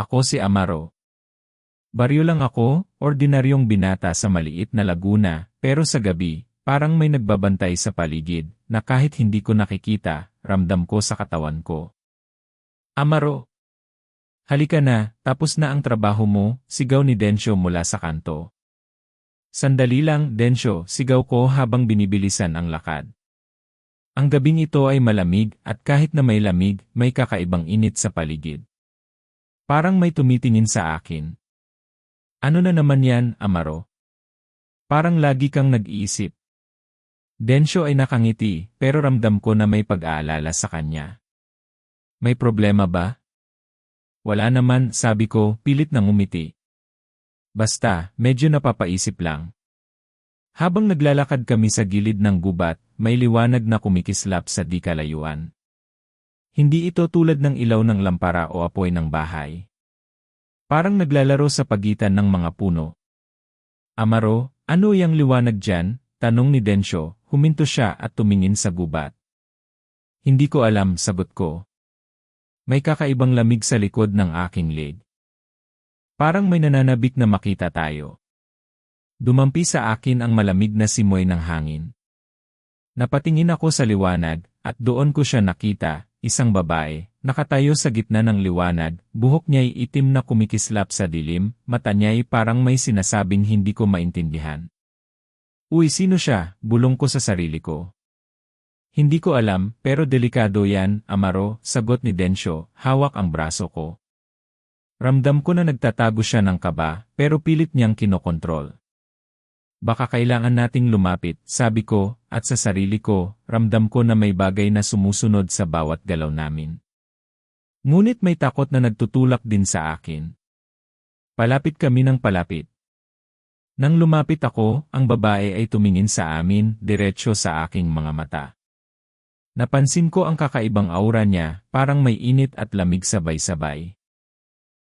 Ako si Amaro. Baryo lang ako, ordinaryong binata sa maliit na laguna, pero sa gabi, parang may nagbabantay sa paligid, na kahit hindi ko nakikita, ramdam ko sa katawan ko. Amaro! Halika na, tapos na ang trabaho mo, sigaw ni Densyo mula sa kanto. Sandali lang, Densyo, sigaw ko habang binibilisan ang lakad. Ang gabing ito ay malamig at kahit na may lamig, may kakaibang init sa paligid. Parang may tumitingin sa akin. Ano na naman yan, Amaro? Parang lagi kang nag-iisip. Densyo ay nakangiti, pero ramdam ko na may pag-aalala sa kanya. May problema ba? Wala naman, sabi ko, pilit nang umiti. Basta, medyo napapaisip lang. Habang naglalakad kami sa gilid ng gubat, may liwanag na kumikislap sa di kalayuan. Hindi ito tulad ng ilaw ng lampara o apoy ng bahay. Parang naglalaro sa pagitan ng mga puno. Amaro, ano yang liwanag dyan? Tanong ni Densyo, huminto siya at tumingin sa gubat. Hindi ko alam, sagot ko. May kakaibang lamig sa likod ng aking leg. Parang may nananabik na makita tayo. Dumampi sa akin ang malamig na simoy ng hangin. Napatingin ako sa liwanag, at doon ko siya nakita, isang babae, nakatayo sa gitna ng liwanag, buhok niya'y itim na kumikislap sa dilim, mata niya'y parang may sinasabing hindi ko maintindihan. Uy, sino siya? Bulong ko sa sarili ko. Hindi ko alam, pero delikado yan, Amaro, sagot ni Densyo, hawak ang braso ko. Ramdam ko na nagtatago siya ng kaba, pero pilit niyang kinokontrol. Baka kailangan nating lumapit, sabi ko, at sa sarili ko, ramdam ko na may bagay na sumusunod sa bawat galaw namin. Ngunit may takot na nagtutulak din sa akin. Palapit kami ng palapit. Nang lumapit ako, ang babae ay tumingin sa amin, diretsyo sa aking mga mata. Napansin ko ang kakaibang aura niya, parang may init at lamig sabay-sabay.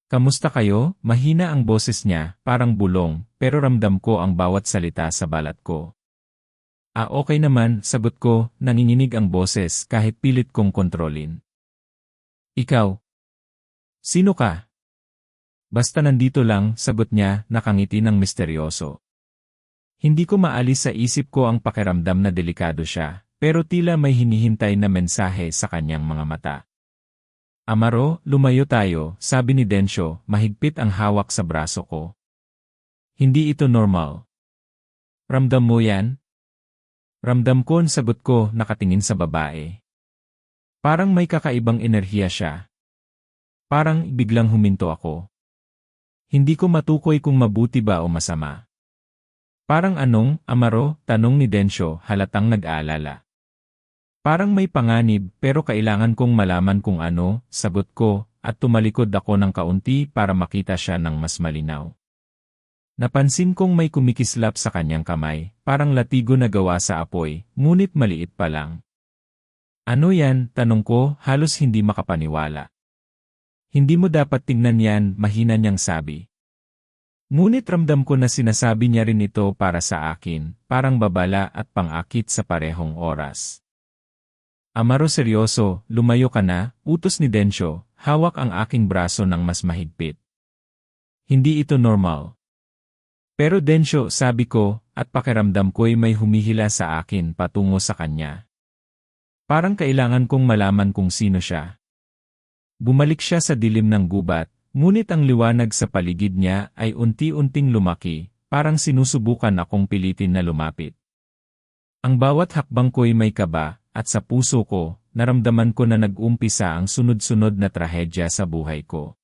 Kamusta kayo? Mahina ang boses niya, parang bulong, pero ramdam ko ang bawat salita sa balat ko. Okay naman, sagot ko, nanginginig ang boses kahit pilit kong kontrolin. Ikaw? Sino ka? Basta nandito lang, sagot niya, nakangiti ng misteryoso. Hindi ko maalis sa isip ko ang pakiramdam na delikado siya, pero tila may hinihintay na mensahe sa kanyang mga mata. Amaro, lumayo tayo, sabi ni Densyo, mahigpit ang hawak sa braso ko. Hindi ito normal. Ramdam mo yan? Ramdam ko, sagot ko, nakatingin sa babae. Parang may kakaibang enerhiya siya. Parang biglang huminto ako. Hindi ko matukoy kung mabuti ba o masama. Parang anong, Amaro? Tanong ni Densyo, halatang nag-aalala. Parang may panganib, pero kailangan kong malaman kung ano, sagot ko, at tumalikod ako ng kaunti para makita siya ng mas malinaw. Napansin kong may kumikislap sa kanyang kamay, parang latigo na gawa sa apoy, ngunit maliit pa lang. Ano yan? Tanong ko, halos hindi makapaniwala. Hindi mo dapat tingnan yan, mahina niyang sabi. Ngunit ramdam ko na sinasabi niya rin ito para sa akin, parang babala at pang-akit sa parehong oras. Amaro, seryoso, lumayo ka na, utos ni Densyo, hawak ang aking braso ng mas mahigpit. Hindi ito normal. Pero Densyo, sabi ko, at pakiramdam ko'y may humihila sa akin patungo sa kanya. Parang kailangan kong malaman kung sino siya. Bumalik siya sa dilim ng gubat, ngunit ang liwanag sa paligid niya ay unti-unting lumaki, parang sinusubukan akong pilitin na lumapit. Ang bawat hakbang ko'y may kaba, at sa puso ko, naramdaman ko na nag-umpisa ang sunod-sunod na trahedya sa buhay ko.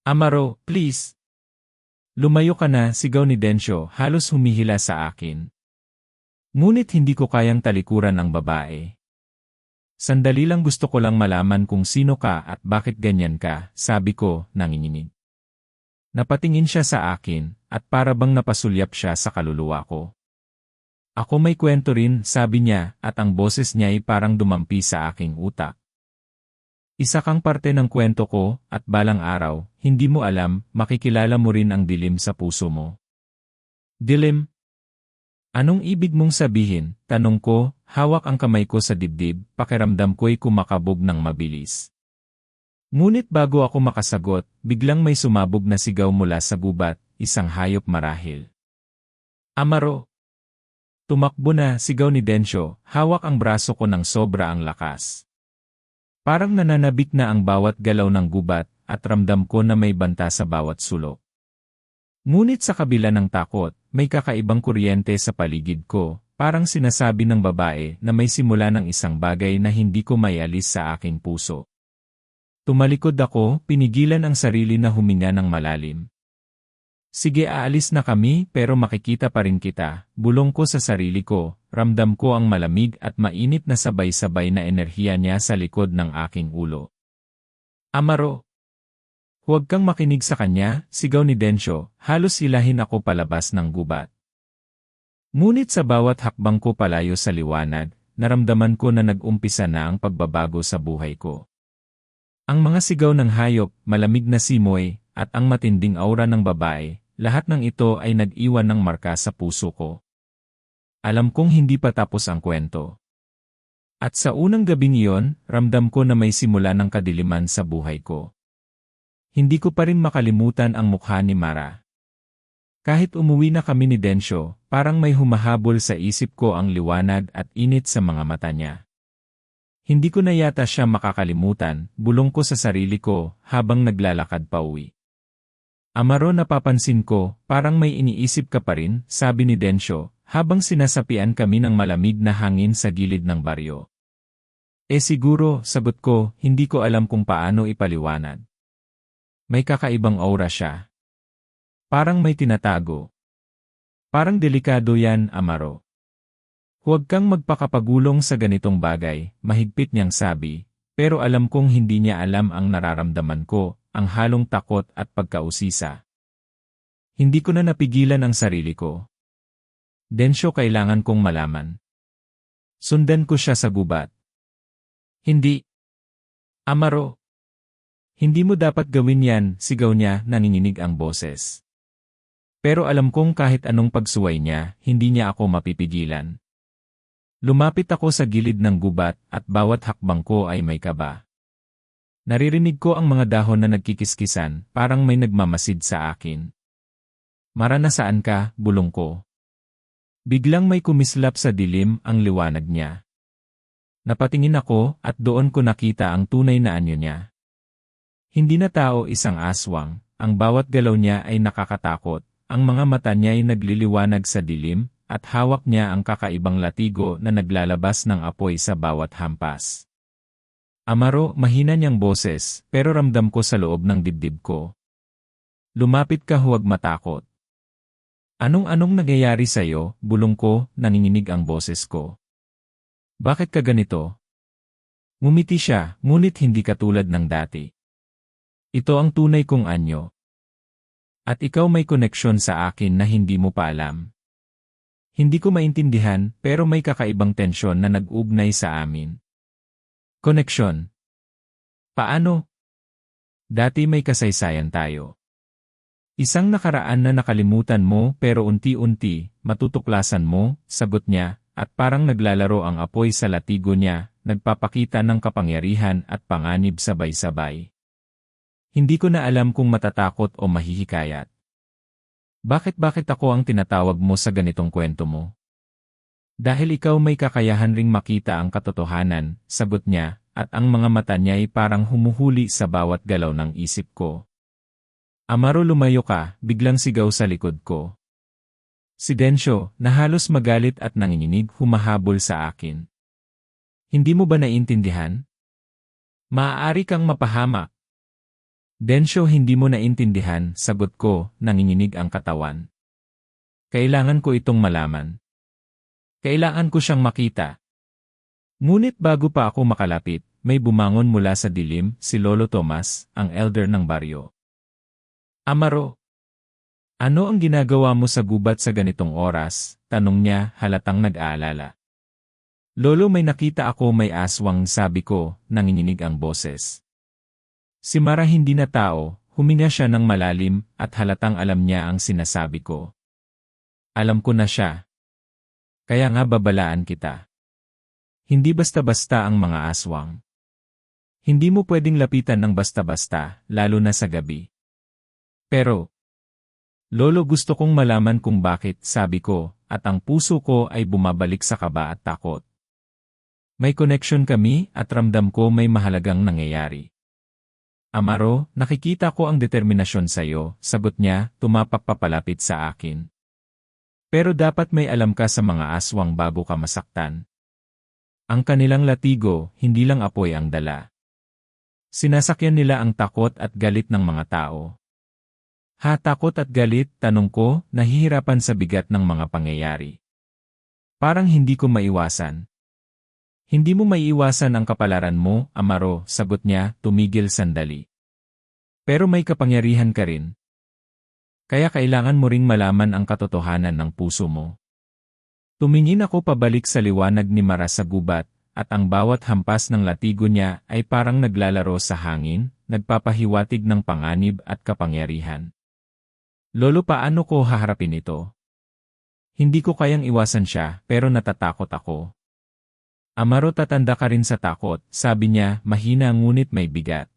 Amaro, please! Lumayo ka na, sigaw ni Densyo, halos humihila sa akin. Ngunit hindi ko kayang talikuran ang babae. Sandali lang, gusto ko lang malaman kung sino ka at bakit ganyan ka, sabi ko, nanginginig. Napatingin siya sa akin, at para bang napasulyap siya sa kaluluwa ko. Ako may kwento rin, sabi niya, at ang boses niya ay parang dumampi sa aking utak. Isa kang parte ng kwento ko, at balang araw, hindi mo alam, makikilala mo rin ang dilim sa puso mo. Dilim? Anong ibig mong sabihin? Tanong ko, hawak ang kamay ko sa dibdib, pakiramdam ko'y kumakabog ng mabilis. Ngunit bago ako makasagot, biglang may sumabog na sigaw mula sa gubat, isang hayop marahil. Amaro! Tumakbo na, sigaw ni Densyo, hawak ang braso ko ng sobra ang lakas. Parang nananabik na ang bawat galaw ng gubat, at ramdam ko na may banta sa bawat sulok. Ngunit sa kabila ng takot, may kakaibang kuryente sa paligid ko, parang sinasabi ng babae na may simula ng isang bagay na hindi ko maialis sa aking puso. Tumalikod ako, pinigilan ang sarili na huminga ng malalim. Sige, aalis na kami pero makikita pa rin kita, bulong ko sa sarili ko, ramdam ko ang malamig at mainit na sabay-sabay na enerhiya niya sa likod ng aking ulo. Amaro! Huwag kang makinig sa kanya, sigaw ni Densyo, halos hilahin ako palabas ng gubat. Ngunit sa bawat hakbang ko palayo sa liwanag, naramdaman ko na nag-umpisa na ang pagbabago sa buhay ko. Ang mga sigaw ng hayop, malamig na simoy, at ang matinding aura ng babae, lahat ng ito ay nag-iwan ng marka sa puso ko. Alam kong hindi pa tapos ang kwento. At sa unang gabing iyon, ramdam ko na may simula ng kadiliman sa buhay ko. Hindi ko pa rin makalimutan ang mukha ni Mara. Kahit umuwi na kami ni Densyo, parang may humahabol sa isip ko ang liwanag at init sa mga mata niya. Hindi ko na yata siya makakalimutan, bulong ko sa sarili ko habang naglalakad pa uwi. Amaro, napapansin ko, parang may iniisip ka pa rin, sabi ni Densyo, habang sinasapian kami ng malamig na hangin sa gilid ng baryo. Siguro, sagot ko, hindi ko alam kung paano ipaliwanag. May kakaibang aura siya. Parang may tinatago. Parang delikado yan, Amaro. Huwag kang magpakapagulong sa ganitong bagay, mahigpit niyang sabi, pero alam kong hindi niya alam ang nararamdaman ko, ang halong takot at pagkausisa. Hindi ko na napigilan ang sarili ko. Densyo, kailangan kong malaman. Sundan ko siya sa gubat. Hindi. Amaro. Hindi mo dapat gawin yan, sigaw niya, nanginginig ang boses. Pero alam kong kahit anong pagsuway niya, hindi niya ako mapipigilan. Lumapit ako sa gilid ng gubat at bawat hakbang ko ay may kaba. Naririnig ko ang mga dahon na nagkikiskisan, parang may nagmamasid sa akin. Mara, nasaan ka, bulong ko. Biglang may kumislap sa dilim ang liwanag niya. Napatingin ako at doon ko nakita ang tunay na anyo niya. Hindi na tao, isang aswang, ang bawat galaw niya ay nakakatakot, ang mga mata niya ay nagliliwanag sa dilim, at hawak niya ang kakaibang latigo na naglalabas ng apoy sa bawat hampas. Amaro, mahina niyang boses, pero ramdam ko sa loob ng dibdib ko. Lumapit ka, huwag matakot. Anong nangyayari sa'yo, bulong ko, nanginginig ang boses ko. Bakit ka ganito? Ngumiti siya, ngunit hindi katulad ng dati. Ito ang tunay kong anyo. At ikaw may koneksyon sa akin na hindi mo pa alam. Hindi ko maintindihan, pero may kakaibang tensyon na nag-ugnay sa amin. Koneksyon. Paano? Dati may kasaysayan tayo. Isang nakaraan na nakalimutan mo pero unti-unti, matutuklasan mo, sagot niya, at parang naglalaro ang apoy sa latigo niya, nagpapakita ng kapangyarihan at panganib sabay-sabay. Hindi ko na alam kung matatakot o mahihikayat. Bakit ako ang tinatawag mo sa ganitong kwento mo? Dahil ikaw may kakayahan ring makita ang katotohanan, sagot niya, at ang mga mata niya ay parang humuhuli sa bawat galaw ng isip ko. Amaro, lumayo ka, biglang sigaw sa likod ko. Si Densyo, na halos magalit at nanginginig, humahabol sa akin. Hindi mo ba naiintindihan? Maaari kang mapahamak. Densyo, hindi mo naintindihan, sagot ko, nanginginig ang katawan. Kailangan ko itong malaman. Kailangan ko siyang makita. Ngunit bago pa ako makalapit, may bumangon mula sa dilim, si Lolo Tomas, ang elder ng baryo. Amaro, ano ang ginagawa mo sa gubat sa ganitong oras? Tanong niya, halatang nag-aalala. Lolo, may nakita ako, may aswang, sabi ko, nanginginig ang boses. Si Mara hindi na tao, huminga siya ng malalim at halatang alam niya ang sinasabi ko. Alam ko na siya. Kaya nga babalaan kita. Hindi basta-basta ang mga aswang. Hindi mo pwedeng lapitan ng basta-basta, lalo na sa gabi. Pero, Lolo, gusto kong malaman kung bakit, sabi ko, at ang puso ko ay bumabalik sa kaba at takot. May connection kami at ramdam ko may mahalagang nangyayari. Amaro, nakikita ko ang determinasyon sa'yo, sagot niya, tumapak papalapit sa akin. Pero dapat may alam ka sa mga aswang bago ka masaktan. Ang kanilang latigo, hindi lang apoy ang dala. Sinasakyan nila ang takot at galit ng mga tao. Ha, takot at galit, tanong ko, nahihirapan sa bigat ng mga pangyayari. Parang hindi ko maiwasan. Hindi mo maiiwasan ang kapalaran mo, Amaro, sagot niya, tumigil sandali. Pero may kapangyarihan ka rin. Kaya kailangan mo ring malaman ang katotohanan ng puso mo. Tumingin ako pabalik sa liwanag ni Mara sa gubat, at ang bawat hampas ng latigo niya ay parang naglalaro sa hangin, nagpapahiwatig ng panganib at kapangyarihan. Lolo, paano ko haharapin ito? Hindi ko kayang iwasan siya, pero natatakot ako. Amaro, tatanda ka rin sa takot, sabi niya, mahina ngunit may bigat.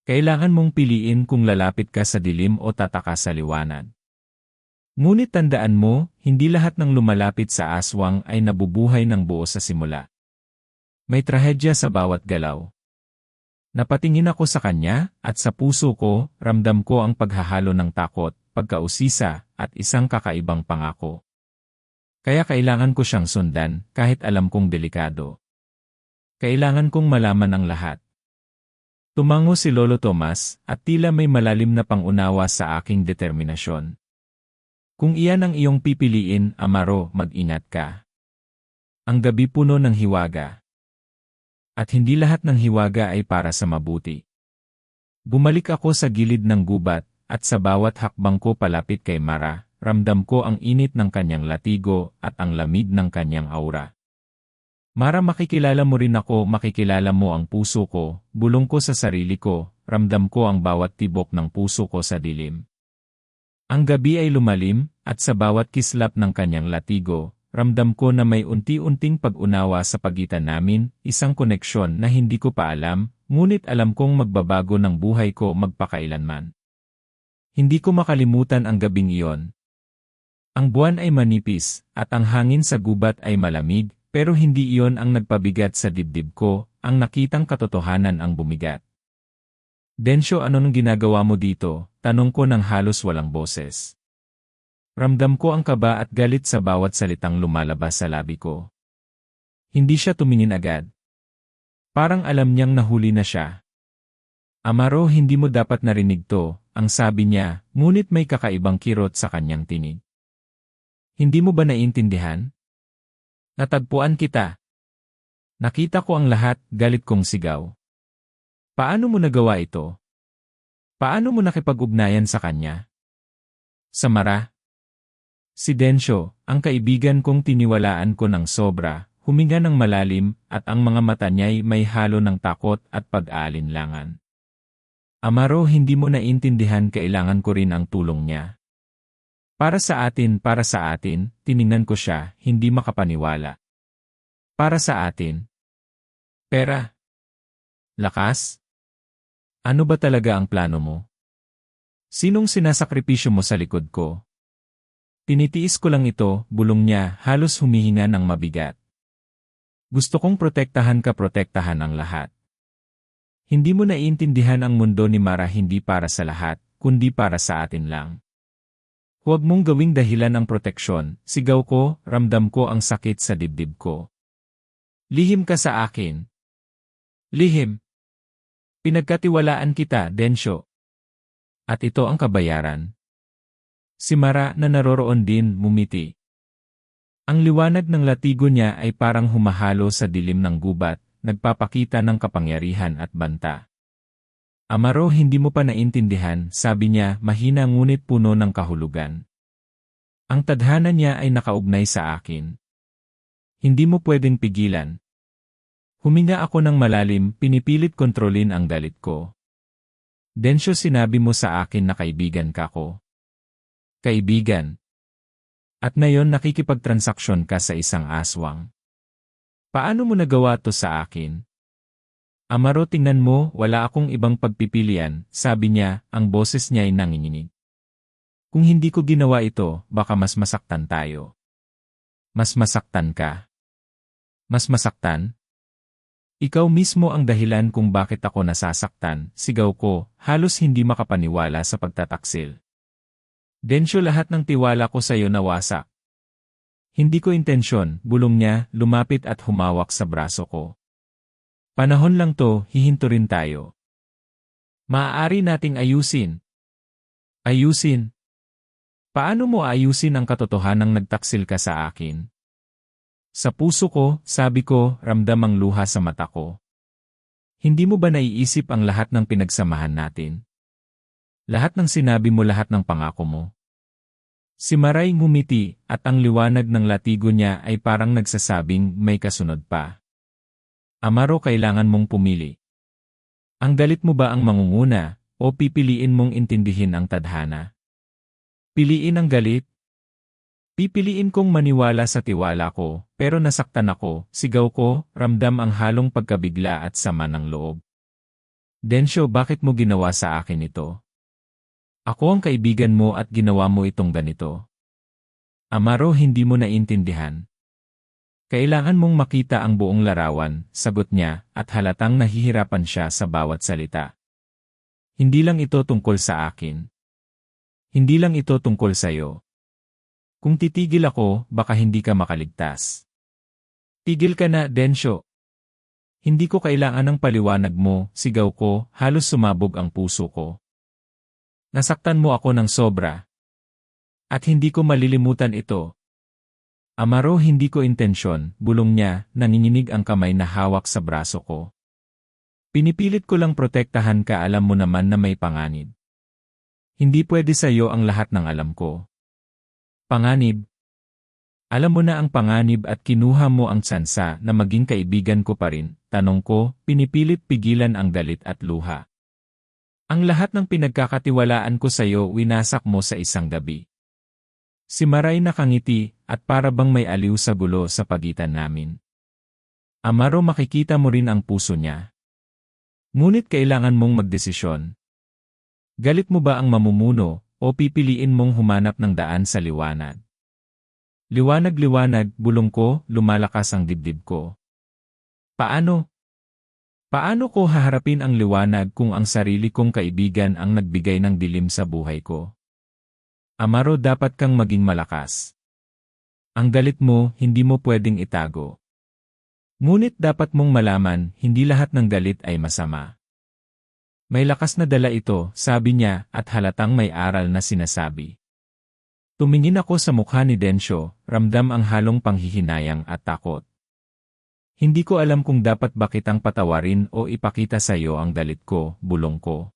Kailangan mong piliin kung lalapit ka sa dilim o tataka sa liwanag. Ngunit tandaan mo, hindi lahat ng lumalapit sa aswang ay nabubuhay ng buo sa simula. May trahedya sa bawat galaw. Napatingin ako sa kanya, at sa puso ko, ramdam ko ang paghahalo ng takot, pagkausisa, at isang kakaibang pangako. Kaya kailangan ko siyang sundan, kahit alam kong delikado. Kailangan kong malaman ang lahat. Tumango si Lolo Tomas, at tila may malalim na pangunawa sa aking determinasyon. Kung iyan ang iyong pipiliin, Amaro, mag-ingat ka. Ang gabi puno ng hiwaga. At hindi lahat ng hiwaga ay para sa mabuti. Bumalik ako sa gilid ng gubat, at sa bawat hakbang ko palapit kay Mara, ramdam ko ang init ng kanyang latigo at ang lamig ng kanyang aura. Mara, makikilala mo rin ako, makikilala mo ang puso ko, bulong ko sa sarili ko, ramdam ko ang bawat tibok ng puso ko sa dilim. Ang gabi ay lumalim, at sa bawat kislap ng kanyang latigo, ramdam ko na may unti-unting pag-unawa sa pagitan namin, isang koneksyon na hindi ko pa alam, ngunit alam kong magbabago ng buhay ko magpakailanman. Hindi ko makalimutan ang gabing iyon. Ang buwan ay manipis, at ang hangin sa gubat ay malamig, pero hindi iyon ang nagpabigat sa dibdib ko, ang nakitang katotohanan ang bumigat. Densyo, ano nang ginagawa mo dito? Tanong ko ng halos walang boses. Ramdam ko ang kaba at galit sa bawat salitang lumalabas sa labi ko. Hindi siya tumingin agad. Parang alam niyang nahuli na siya. Amaro, hindi mo dapat narinig to, ang sabi niya, ngunit may kakaibang kirot sa kanyang tinig. Hindi mo ba naiintindihan? Natagpuan kita. Nakita ko ang lahat, galit kong sigaw. Paano mo nagawa ito? Paano mo nakipag-ugnayan sa kanya? Sa Mara? Si Densyo, ang kaibigan kong tiniwalaan ko ng sobra, huminga ng malalim at ang mga mata niya'y may halo ng takot at pag-aalinlangan. Amaro, hindi mo naiintindihan, kailangan ko rin ang tulong niya. Para sa atin, tiningnan ko siya, hindi makapaniwala. Para sa atin. Pera. Lakas. Ano ba talaga ang plano mo? Sinong sinasakripisyo mo sa likod ko? Tinitiis ko lang ito, bulong niya, halos humihinga ng mabigat. Gusto kong protektahan ka, protektahan ang lahat. Hindi mo naiintindihan ang mundo ni Mara, hindi para sa lahat, kundi para sa atin lang. Huwag mong gawing dahilan ang proteksyon, sigaw ko, ramdam ko ang sakit sa dibdib ko. Lihim ka sa akin. Lihim. Pinagkatiwalaan kita, Densyo. At ito ang kabayaran. Si Mara na naroroon din, mumiti. Ang liwanag ng latigo niya ay parang humahalo sa dilim ng gubat, nagpapakita ng kapangyarihan at banta. Amaro, hindi mo pa naintindihan, sabi niya, mahina ngunit puno ng kahulugan. Ang tadhana niya ay nakaugnay sa akin. Hindi mo pwedeng pigilan. Huminga ako ng malalim, pinipilit kontrolin ang galit ko. Densyo, sinabi mo sa akin na kaibigan ka ko. Kaibigan. At ngayon nakikipagtransaksyon ka sa isang aswang. Paano mo nagawa to sa akin? Amaro, tingnan mo, wala akong ibang pagpipilian, sabi niya, ang boses niya ay nanginginig. Kung hindi ko ginawa ito, baka mas masaktan tayo. Mas masaktan ka. Mas masaktan? Ikaw mismo ang dahilan kung bakit ako nasasaktan, sigaw ko, halos hindi makapaniwala sa pagtataksil. Densyo, lahat ng tiwala ko sa iyo nawasak. Hindi ko intensyon, bulong niya, lumapit at humawak sa braso ko. Panahon lang to, hihinto rin tayo. Maaari nating ayusin. Ayusin? Paano mo ayusin ang katotohanang nagtaksil ka sa akin? Sa puso ko, sabi ko, ramdam ang luha sa mata ko. Hindi mo ba naiisip ang lahat ng pinagsamahan natin? Lahat ng sinabi mo, lahat ng pangako mo. Si Maray ngumiti at ang liwanag ng latigo niya ay parang nagsasabing may kasunod pa. Amaro, kailangan mong pumili. Ang galit mo ba ang mangunguna o pipiliin mong intindihin ang tadhana? Piliin ang galit? Pipiliin kong maniwala sa tiwala ko, pero nasaktan ako, sigaw ko, ramdam ang halong pagkabigla at sama ng loob. Densyo, bakit mo ginawa sa akin ito? Ako ang kaibigan mo at ginawa mo itong ganito. Amaro, hindi mo naintindihan. Kailangan mong makita ang buong larawan, sagot niya, at halatang nahihirapan siya sa bawat salita. Hindi lang ito tungkol sa akin. Hindi lang ito tungkol sa iyo. Kung titigil ako, baka hindi ka makaligtas. Tigil ka na, Densyo. Hindi ko kailangan ng paliwanag mo, sigaw ko, halos sumabog ang puso ko. Nasaktan mo ako ng sobra. At hindi ko malilimutan ito. Amaro, hindi ko intensyon, bulong niya, nanginginig ang kamay na hawak sa braso ko. Pinipilit ko lang protektahan ka, alam mo naman na may panganib. Hindi pwede sa iyo ang lahat ng alam ko. Panganib? Alam mo na ang panganib at kinuha mo ang tsansa na maging kaibigan ko pa rin, tanong ko, pinipilit pigilan ang galit at luha. Ang lahat ng pinagkakatiwalaan ko sa iyo winasak mo sa isang gabi. Si Maray nakangiti at para bang may aliw sa gulo sa pagitan namin. Amaro, makikita mo rin ang puso niya. Ngunit kailangan mong magdesisyon. Galit mo ba ang mamumuno o pipiliin mong humanap ng daan sa liwanag? Liwanag-liwanag, bulong ko, lumalakas ang dibdib ko. Paano? Paano ko haharapin ang liwanag kung ang sarili kong kaibigan ang nagbigay ng dilim sa buhay ko? Amaro, dapat kang maging malakas. Ang galit mo, hindi mo pwedeng itago. Ngunit dapat mong malaman, hindi lahat ng galit ay masama. May lakas na dala ito, sabi niya, at halatang may aral na sinasabi. Tumingin ako sa mukha ni Densyo, ramdam ang halong panghihinayang at takot. Hindi ko alam kung dapat ba kitang patawarin o ipakita sa iyo ang galit ko, bulong ko.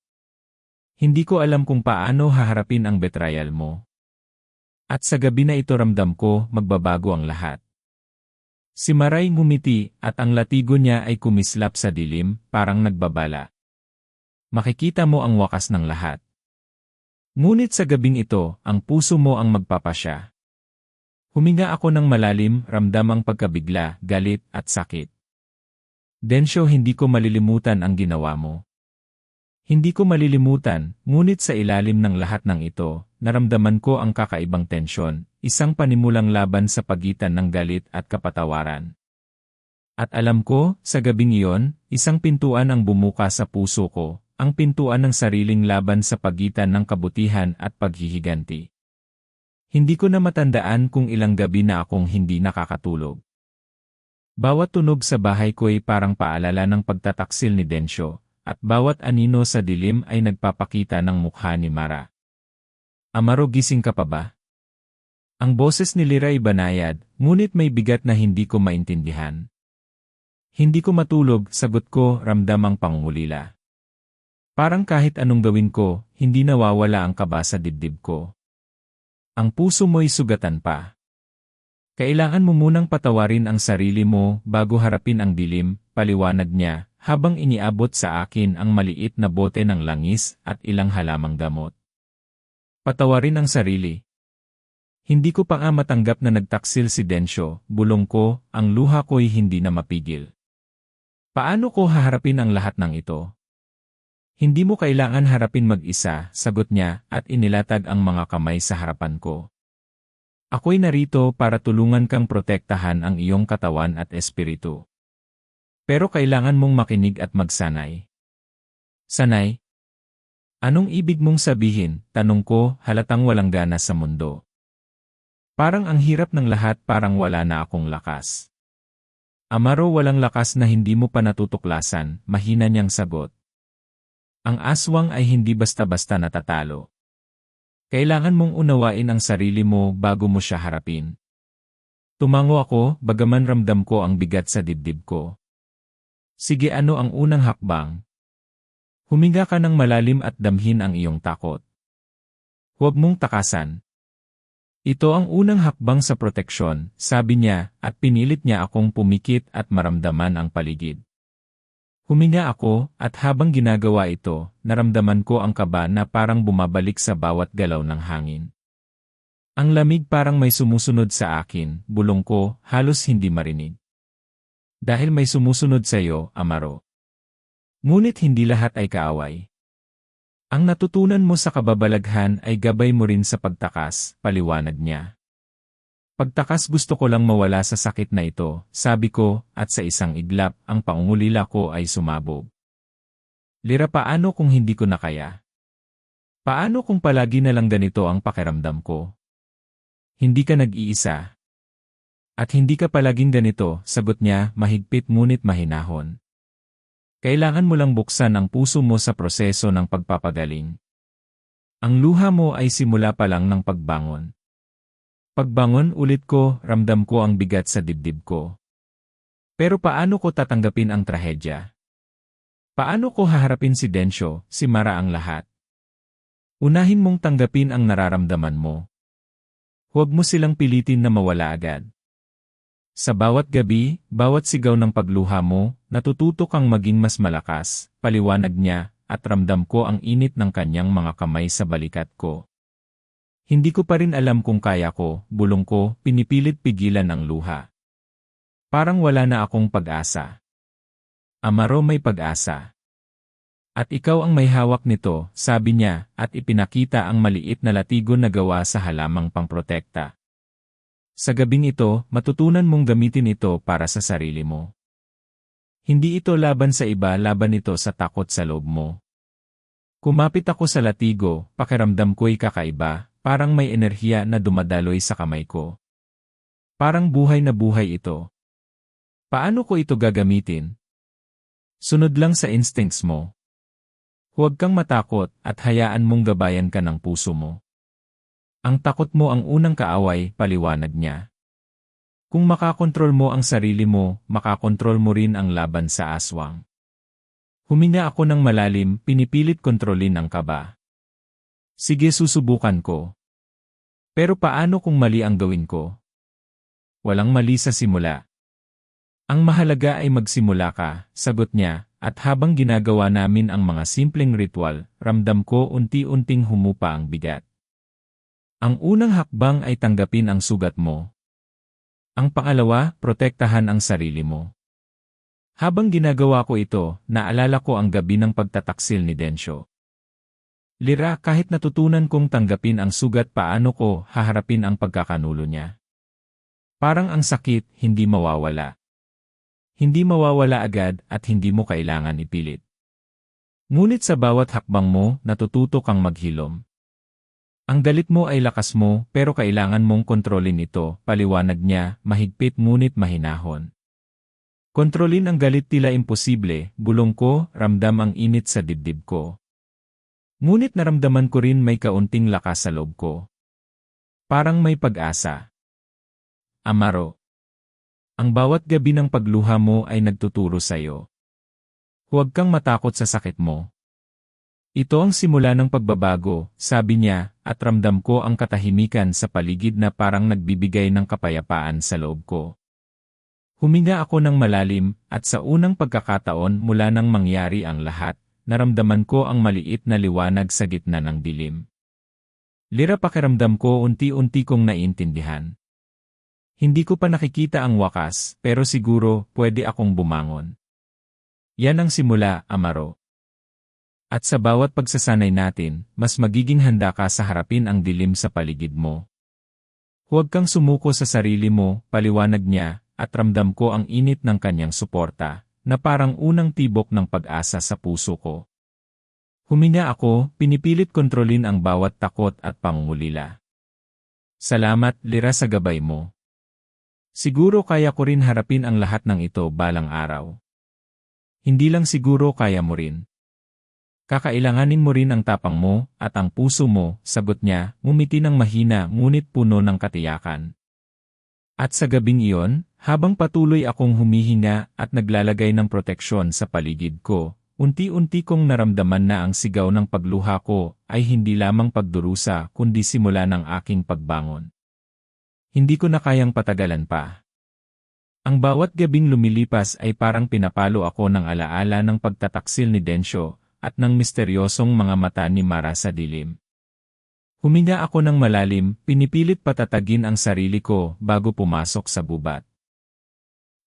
Hindi ko alam kung paano haharapin ang betrayal mo. At sa gabi na ito ramdam ko, magbabago ang lahat. Si Maray ngumiti at ang latigo niya ay kumislap sa dilim, parang nagbabala. Makikita mo ang wakas ng lahat. Ngunit sa gabing ito, ang puso mo ang magpapasya. Huminga ako ng malalim, ramdam ang pagkabigla, galit at sakit. Densyo, hindi ko malilimutan ang ginawa mo. Hindi ko malilimutan, ngunit sa ilalim ng lahat ng ito, naramdaman ko ang kakaibang tensyon, isang panimulang laban sa pagitan ng galit at kapatawaran. At alam ko, sa gabing iyon, isang pintuan ang bumuka sa puso ko, ang pintuan ng sariling laban sa pagitan ng kabutihan at paghihiganti. Hindi ko na matandaan kung ilang gabi na akong hindi nakakatulog. Bawat tunog sa bahay ko ay parang paalala ng pagtataksil ni Densyo, at bawat anino sa dilim ay nagpapakita ng mukha ni Mara. Amaro, gising ka pa ba? Ang boses ni Liray banayad, ngunit may bigat na hindi ko maintindihan. Hindi ko matulog, sagot ko, ramdam ang pangungulila. Parang kahit anong gawin ko, hindi nawawala ang kaba sa dibdib ko. Ang puso mo'y sugatan pa. Kailangan mo munang patawarin ang sarili mo bago harapin ang dilim, paliwanag niya, habang iniabot sa akin ang maliit na bote ng langis at ilang halamang gamot. Patawarin ang sarili. Hindi ko pa nga matanggap na nagtaksil si Densyo, bulong ko, ang luha ko'y hindi na mapigil. Paano ko haharapin ang lahat ng ito? Hindi mo kailangan harapin mag-isa, sagot niya, at inilatag ang mga kamay sa harapan ko. Ako'y narito para tulungan kang protektahan ang iyong katawan at espiritu. Pero kailangan mong makinig at magsanay. Sanay? Anong ibig mong sabihin? Tanong ko, halatang walang gana sa mundo. Parang ang hirap ng lahat, parang wala na akong lakas. Amaro, walang lakas na hindi mo pa natutuklasan, mahina niyang sagot. Ang aswang ay hindi basta-basta natatalo. Kailangan mong unawain ang sarili mo bago mo siya harapin. Tumango ako, bagaman ramdam ko ang bigat sa dibdib ko. Sige, ano ang unang hakbang? Huminga ka ng malalim at damhin ang iyong takot. Huwag mong takasan. Ito ang unang hakbang sa proteksyon, sabi niya, at pinilit niya akong pumikit at maramdaman ang paligid. Huminga ako, at habang ginagawa ito, naramdaman ko ang kaba na parang bumabalik sa bawat galaw ng hangin. Ang lamig parang may sumusunod sa akin, bulong ko, halos hindi marinig. Dahil may sumusunod sa iyo, Amaro. Ngunit hindi lahat ay kaaway. Ang natutunan mo sa kababalaghan ay gabay mo rin sa pagtakas, paliwanag niya. Pagtakas, gusto ko lang mawala sa sakit na ito, sabi ko, at sa isang iglap, ang pangungulila ko ay sumabog. Lira, paano kung hindi ko na kaya? Paano kung palagi na lang ganito ang pakiramdam ko? Hindi ka nag-iisa. At hindi ka palaging ganito, sagot niya, mahigpit ngunit mahinahon. Kailangan mo lang buksan ang puso mo sa proseso ng pagpapagaling. Ang luha mo ay simula pa lang ng pagbangon. Pagbangon, ulit ko, ramdam ko ang bigat sa dibdib ko. Pero paano ko tatanggapin ang trahedya? Paano ko haharapin si Densyo, si Mara, ang lahat? Unahin mong tanggapin ang nararamdaman mo. Huwag mo silang pilitin na mawala agad. Sa bawat gabi, bawat sigaw ng pagluha mo, natututo kang maging mas malakas, paliwanag niya, at ramdam ko ang init ng kanyang mga kamay sa balikat ko. Hindi ko pa rin alam kung kaya ko, bulong ko, pinipilit pigilan ang luha. Parang wala na akong pag-asa. Amaro, may pag-asa. At ikaw ang may hawak nito, sabi niya, at ipinakita ang maliit na latigo na gawa sa halamang pangprotekta. Sa gabing ito, matutunan mong gamitin ito para sa sarili mo. Hindi ito laban sa iba, laban ito sa takot sa loob mo. Kumapit ako sa latigo, pakiramdam ko'y kakaiba. Parang may enerhiya na dumadaloy sa kamay ko. Parang buhay na buhay ito. Paano ko ito gagamitin? Sunod lang sa instincts mo. Huwag kang matakot at hayaan mong gabayan ka ng puso mo. Ang takot mo ang unang kaaway, paliwanag niya. Kung makakontrol mo ang sarili mo, makakontrol mo rin ang laban sa aswang. Huminga ako ng malalim, pinipilit kontrolin ang kaba. Sige, susubukan ko. Pero paano kung mali ang gawin ko? Walang mali sa simula. Ang mahalaga ay magsimula ka, sagot niya, at habang ginagawa namin ang mga simpleng ritual, ramdam ko unti-unting humupa ang bigat. Ang unang hakbang ay tanggapin ang sugat mo. Ang pangalawa, protektahan ang sarili mo. Habang ginagawa ko ito, naalala ko ang gabi ng pagtataksil ni Densyo. Lira, kahit natutunan kong tanggapin ang sugat, paano ko haharapin ang pagkakanulo niya? Parang ang sakit, hindi mawawala. Hindi mawawala agad at hindi mo kailangan ipilit. Ngunit sa bawat hakbang mo, natututo kang maghilom. Ang galit mo ay lakas mo, pero kailangan mong kontrolin ito, paliwanag niya, mahigpit ngunit mahinahon. Kontrolin ang galit, tila imposible, bulong ko, ramdam ang init sa dibdib ko. Ngunit naramdaman ko rin may kaunting lakas sa loob ko. Parang may pag-asa. Amaro. Ang bawat gabi ng pagluha mo ay nagtuturo sa iyo. Huwag kang matakot sa sakit mo. Ito ang simula ng pagbabago, sabi niya, at ramdam ko ang katahimikan sa paligid na parang nagbibigay ng kapayapaan sa loob ko. Huminga ako ng malalim, at sa unang pagkakataon mula nang mangyari ang lahat, naramdaman ko ang maliit na liwanag sa gitna ng dilim. Lira, pakiramdam ko unti-unti kong naiintindihan. Hindi ko pa nakikita ang wakas, pero siguro pwede akong bumangon. Yan ang simula, Amaro. At sa bawat pagsasanay natin, mas magiging handa ka sa harapin ang dilim sa paligid mo. Huwag kang sumuko sa sarili mo, paliwanag niya, at ramdam ko ang init ng kanyang suporta, na parang unang tibok ng pag-asa sa puso ko. Huminga ako, pinipilit kontrolin ang bawat takot at pangungulila. Salamat, Lira, sa gabay mo. Siguro kaya ko rin harapin ang lahat ng ito balang araw. Hindi lang siguro kaya mo rin. Kakailanganin mo rin ang tapang mo at ang puso mo, sagot niya, ngumiti ng mahina ngunit puno ng katiyakan. At sa gabing iyon, habang patuloy akong humihinga at naglalagay ng proteksyon sa paligid ko, unti-unti kong naramdaman na ang sigaw ng pagluha ko ay hindi lamang pagdurusa kundi simula ng aking pagbangon. Hindi ko na kayang patagalan pa. Ang bawat gabing lumilipas ay parang pinapalo ako ng alaala ng pagtataksil ni Densyo at ng misteryosong mga mata ni Mara sa dilim. Huminga ako ng malalim, pinipilit patatagin ang sarili ko bago pumasok sa gubat.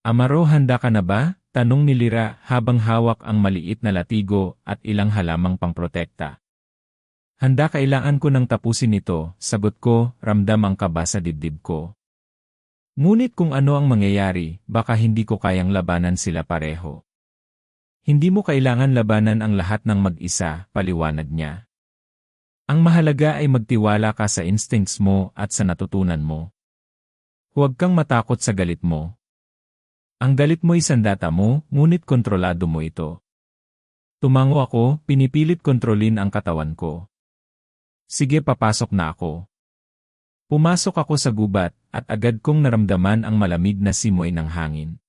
Amaro, handa ka na ba? Tanong ni Lira habang hawak ang maliit na latigo at ilang halamang pangprotekta. Handa, kailangan ko nang tapusin ito, sagot ko, ramdam ang kaba sa dibdib ko. Ngunit kung ano ang mangyayari, baka hindi ko kayang labanan sila pareho. Hindi mo kailangan labanan ang lahat ng mag-isa, paliwanag niya. Ang mahalaga ay magtiwala ka sa instincts mo at sa natutunan mo. Huwag kang matakot sa galit mo. Ang galit mo'y sandata mo, ngunit kontrolado mo ito. Tumango ako, pinipilit kontrolin ang katawan ko. Sige, papasok na ako. Pumasok ako sa gubat at agad kong naramdaman ang malamig na simoy ng hangin.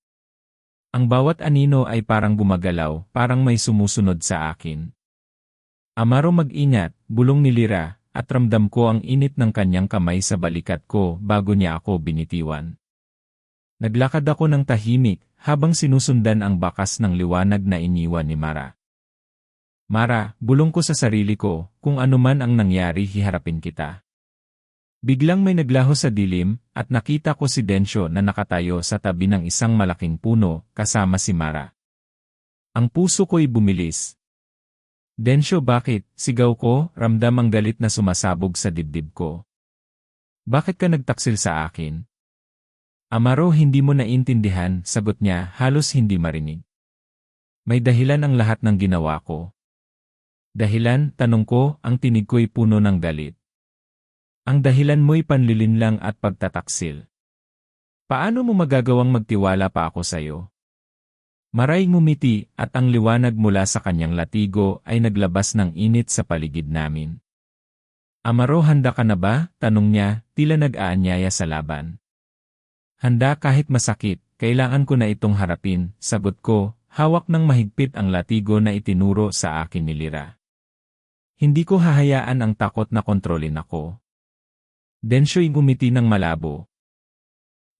Ang bawat anino ay parang gumagalaw, parang may sumusunod sa akin. Amaro, mag-ingat, bulong ni Lira, at ramdam ko ang init ng kanyang kamay sa balikat ko bago niya ako binitiwan. Naglakad ako ng tahimik habang sinusundan ang bakas ng liwanag na iniwan ni Mara. Mara, bulong ko sa sarili ko, kung anuman ang nangyari, hiharapin kita. Biglang may naglaho sa dilim at nakita ko si Densyo na nakatayo sa tabi ng isang malaking puno kasama si Mara. Ang puso ko'y bumilis. Densyo, bakit? Sigaw ko, ramdam ang galit na sumasabog sa dibdib ko. Bakit ka nagtaksil sa akin? Amaro, hindi mo naintindihan, sagot niya, halos hindi marinig. May dahilan ang lahat ng ginawa ko. Dahilan? Tanong ko, ang tinig ko'y puno ng galit. Ang dahilan mo'y panlilinlang at pagtataksil. Paano mo magagawang magtiwala pa ako sa'yo? Maray ngumiti at ang liwanag mula sa kanyang latigo ay naglabas ng init sa paligid namin. Amaro, handa ka na ba? Tanong niya, tila nag-aanyaya sa laban. Handa kahit masakit, kailangan ko na itong harapin, sagot ko, hawak ng mahigpit ang latigo na itinuro sa akin ni Lira. Hindi ko hahayaan ang takot na kontrolin ako. Densyo'y ngumiti ng malabo.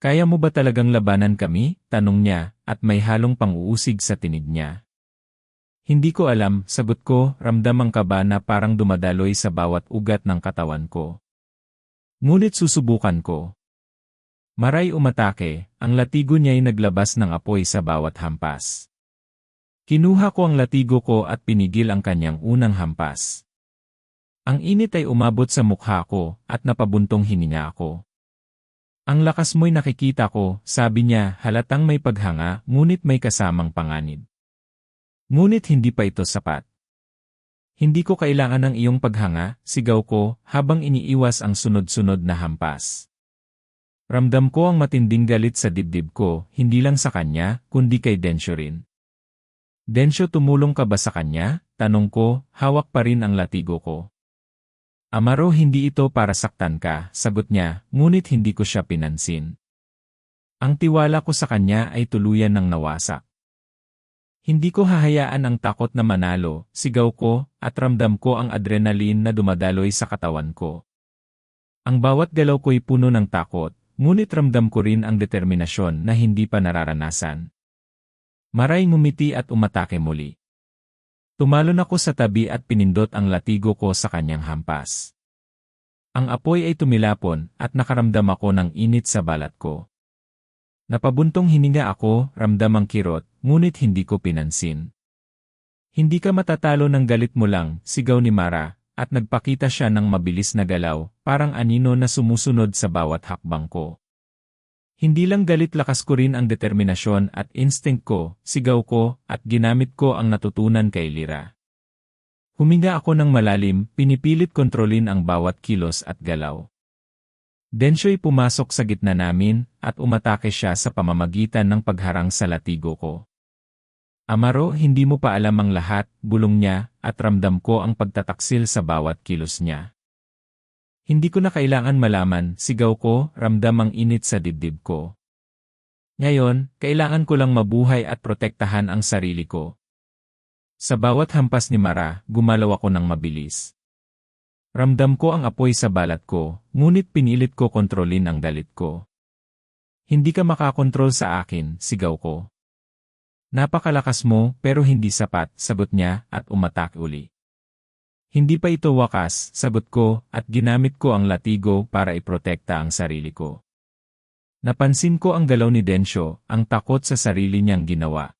Kaya mo ba talagang labanan kami? Tanong niya, at may halong pang-uusig sa tinig niya. Hindi ko alam, sagot ko, ramdam ang kaba na parang dumadaloy sa bawat ugat ng katawan ko. Ngunit susubukan ko. Maray umatake, ang latigo niya'y naglabas ng apoy sa bawat hampas. Kinuha ko ang latigo ko at pinigil ang kanyang unang hampas. Ang init ay umabot sa mukha ko at napabuntong hininga ako. Ang lakas mo'y nakikita ko, sabi niya, halatang may paghanga, ngunit may kasamang panganib. Ngunit hindi pa ito sapat. Hindi ko kailangan ng iyong paghanga, sigaw ko, habang iniiwas ang sunod-sunod na hampas. Ramdam ko ang matinding galit sa dibdib ko, hindi lang sa kanya, kundi kay Densyo rin. Densyo, tumulong ka ba sa kanya? Tanong ko, hawak pa rin ang latigo ko. Amaro, hindi ito para saktan ka, sagot niya, ngunit hindi ko siya pinansin. Ang tiwala ko sa kanya ay tuluyan ng nawasak. Hindi ko hahayaan ang takot na manalo, sigaw ko, at ramdam ko ang adrenaline na dumadaloy sa katawan ko. Ang bawat galaw ko'y puno ng takot, ngunit ramdam ko rin ang determinasyon na hindi pa nararanasan. Maray ngumiti at umatake muli. Tumalon ako sa tabi at pinindot ang latigo ko sa kanyang hampas. Ang apoy ay tumilapon at nakaramdam ako ng init sa balat ko. Napabuntong hininga ako, ramdam ang kirot, ngunit hindi ko pinansin. Hindi ka matatalo ng galit mo lang, sigaw ni Mara, at nagpakita siya ng mabilis na galaw, parang anino na sumusunod sa bawat hakbang ko. Hindi lang galit, lakas ko rin ang determinasyon at instinct ko, sigaw ko, at ginamit ko ang natutunan kay Lyra. Huminga ako ng malalim, pinipilit kontrolin ang bawat kilos at galaw. Densho'y pumasok sa gitna namin, at umatake siya sa pamamagitan ng pagharang sa latigo ko. Amaro, hindi mo pa alam ang lahat, bulong niya, at ramdam ko ang pagtataksil sa bawat kilos niya. Hindi ko na kailangan malaman, sigaw ko, ramdam ang init sa dibdib ko. Ngayon, kailangan ko lang mabuhay at protektahan ang sarili ko. Sa bawat hampas ni Mara, gumalaw ako ng mabilis. Ramdam ko ang apoy sa balat ko, ngunit pinilit ko kontrolin ang galit ko. Hindi ka makakontrol sa akin, sigaw ko. Napakalakas mo, pero hindi sapat, sagot niya, at umatak uli. Hindi pa ito wakas, sagot ko, at ginamit ko ang latigo para iprotekta ang sarili ko. Napansin ko ang galaw ni Densho, ang takot sa sarili niyang ginawa.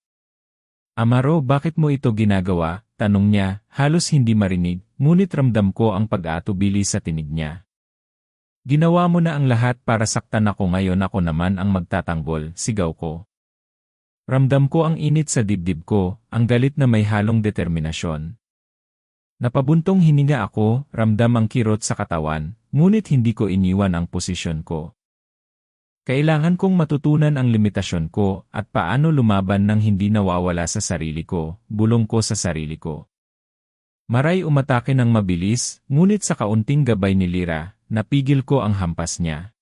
Amaro, bakit mo ito ginagawa? Tanong niya, halos hindi marinig, ngunit ramdam ko ang pag-aatubili sa tinig niya. Ginawa mo na ang lahat para saktan ako, ngayon ako naman ang magtatanggol, sigaw ko. Ramdam ko ang init sa dibdib ko, ang galit na may halong determinasyon. Napabuntong hininga ako, ramdam ang kirot sa katawan, ngunit hindi ko iniwan ang posisyon ko. Kailangan kong matutunan ang limitasyon ko at paano lumaban nang hindi nawawala sa sarili ko, bulong ko sa sarili ko. Maray umatake ng mabilis, ngunit sa kaunting gabay ni Lyra, napigil ko ang hampas niya.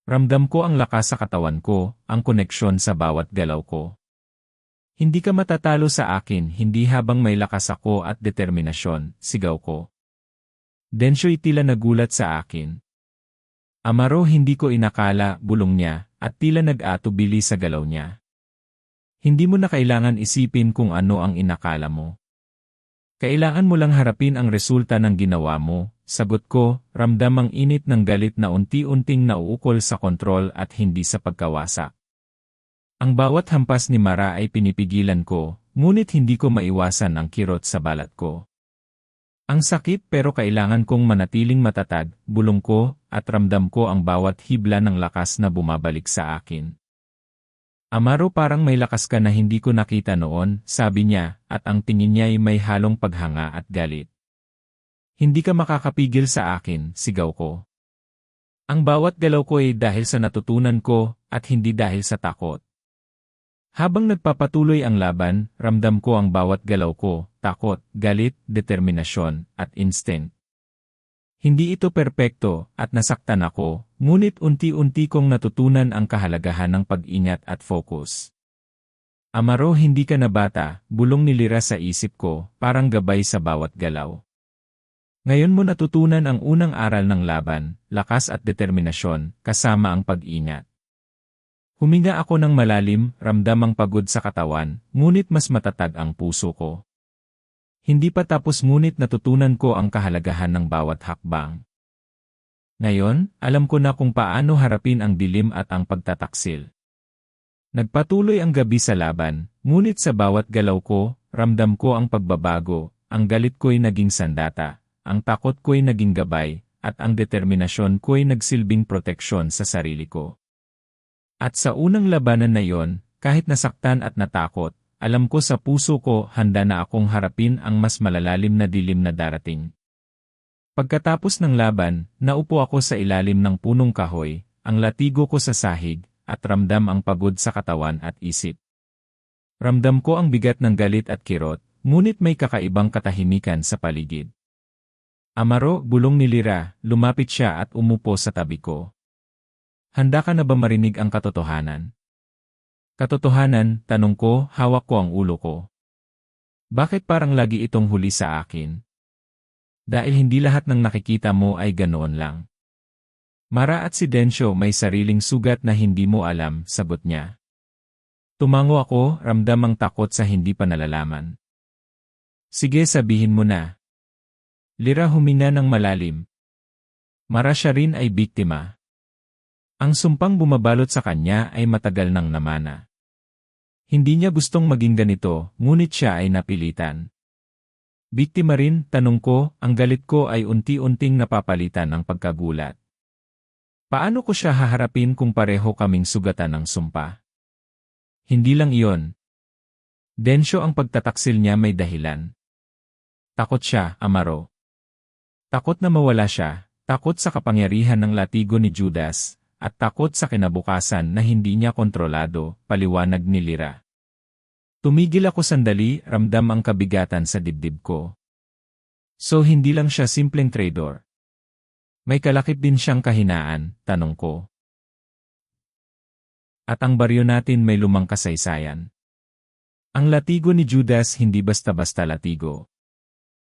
Ramdam ko ang lakas sa katawan ko, ang koneksyon sa bawat galaw ko. Hindi ka matatalo sa akin, hindi habang may lakas ako at determinasyon, sigaw ko. Densho'y tila nagulat sa akin. Amaro, hindi ko inakala, bulong niya, at tila nag-atubili sa galaw niya. Hindi mo na kailangan isipin kung ano ang inakala mo. Kailangan mo lang harapin ang resulta ng ginawa mo, sagot ko, ramdam ang init ng galit na unti-unting nauukol sa kontrol at hindi sa pagkawasak. Ang bawat hampas ni Mara ay pinipigilan ko, ngunit hindi ko maiwasan ang kirot sa balat ko. Ang sakit, pero kailangan kong manatiling matatag, bulong ko, at ramdam ko ang bawat hibla ng lakas na bumabalik sa akin. Amaro, parang may lakas ka na hindi ko nakita noon, sabi niya, at ang tingin niya ay may halong paghanga at galit. Hindi ka makakapigil sa akin, sigaw ko. Ang bawat galaw ko ay dahil sa natutunan ko, at hindi dahil sa takot. Habang nagpapatuloy ang laban, ramdam ko ang bawat galaw ko, takot, galit, determinasyon, at instinct. Hindi ito perpekto, at nasaktan ako, ngunit unti-unti kong natutunan ang kahalagahan ng pag-ingat at focus. Amaro, hindi ka na bata, bulong ni Lyra sa isip ko, parang gabay sa bawat galaw. Ngayon mo natutunan ang unang aral ng laban, lakas at determinasyon, kasama ang pag-ingat. Huminga ako ng malalim, ramdam ang pagod sa katawan, ngunit mas matatag ang puso ko. Hindi pa tapos, ngunit natutunan ko ang kahalagahan ng bawat hakbang. Ngayon, alam ko na kung paano harapin ang dilim at ang pagtataksil. Nagpatuloy ang gabi sa laban, ngunit sa bawat galaw ko, ramdam ko ang pagbabago, ang galit ko'y naging sandata, ang takot ko'y naging gabay, at ang determinasyon ko'y nagsilbing proteksyon sa sarili ko. At sa unang labanan na iyon, kahit nasaktan at natakot, alam ko sa puso ko handa na akong harapin ang mas malalalim na dilim na darating. Pagkatapos ng laban, naupo ako sa ilalim ng punong kahoy, ang latigo ko sa sahig, at ramdam ang pagod sa katawan at isip. Ramdam ko ang bigat ng galit at kirot, ngunit may kakaibang katahimikan sa paligid. Amaro, bulong ni Lyra, lumapit siya at umupo sa tabi ko. Handa ka na ba marinig ang katotohanan? Katotohanan, tanong ko, hawak ko ang ulo ko. Bakit parang lagi itong huli sa akin? Dahil hindi lahat ng nakikita mo ay ganoon lang. Mara at si Densho may sariling sugat na hindi mo alam, sagot niya. Tumango ako, ramdam ang takot sa hindi pa nalalaman. Sige, sabihin mo na. Lyra huminga ng malalim. Mara, siya rin ay biktima. Ang sumpang bumabalot sa kanya ay matagal nang namana. Hindi niya gustong maging ganito, ngunit siya ay napilitan. Biktima rin, tanong ko, ang galit ko ay unti-unting napapalitan ng pagkagulat. Paano ko siya haharapin kung pareho kaming sugatan ng sumpa? Hindi lang iyon. Densyo, ang pagtataksil niya may dahilan. Takot siya, Amaro. Takot na mawala siya, takot sa kapangyarihan ng latigo ni Judas, at takot sa kinabukasan na hindi niya kontrolado, paliwanag ni Lyra. Tumigil ako sandali, ramdam ang kabigatan sa dibdib ko. So hindi lang siya simpleng traitor. May kalakip din siyang kahinaan, tanong ko. At ang baryo natin may lumang kasaysayan. Ang latigo ni Judas hindi basta-basta latigo.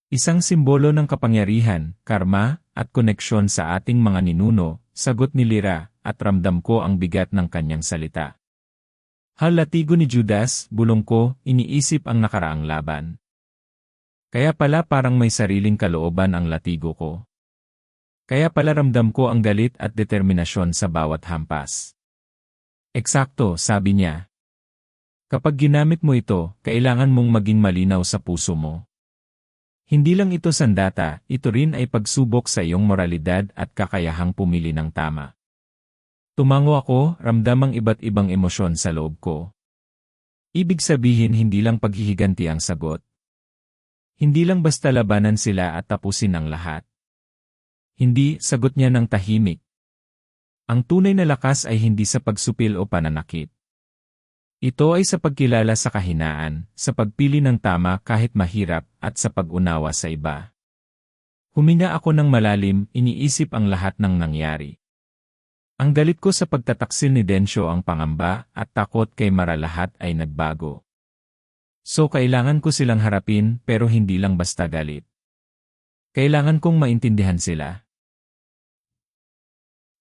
Isang simbolo ng kapangyarihan, karma, at koneksyon sa ating mga ninuno, sagot ni Lyra, at ramdam ko ang bigat ng kanyang salita. Latigo ni Judas, bulong ko, iniisip ang nakaraang laban. Kaya pala parang may sariling kalooban ang latigo ko. Kaya pala ramdam ko ang galit at determinasyon sa bawat hampas. Eksakto, sabi niya. Kapag ginamit mo ito, kailangan mong maging malinaw sa puso mo. Hindi lang ito sandata, ito rin ay pagsubok sa iyong moralidad at kakayahang pumili ng tama. Tumango ako, ramdam ang iba't ibang emosyon sa loob ko. Ibig sabihin hindi lang paghihiganti ang sagot. Hindi lang basta labanan sila at tapusin ang lahat. Hindi, sagot niya ng tahimik. Ang tunay na lakas ay hindi sa pagsupil o pananakit. Ito ay sa pagkilala sa kahinaan, sa pagpili ng tama kahit mahirap, at sa pag-unawa sa iba. Huminga ako ng malalim, iniisip ang lahat ng nangyari. Ang galit ko sa pagtataksil ni Densyo, ang pangamba, at takot kay Mara, lahat ay nagbago. So kailangan ko silang harapin, pero hindi lang basta galit. Kailangan kong maintindihan sila.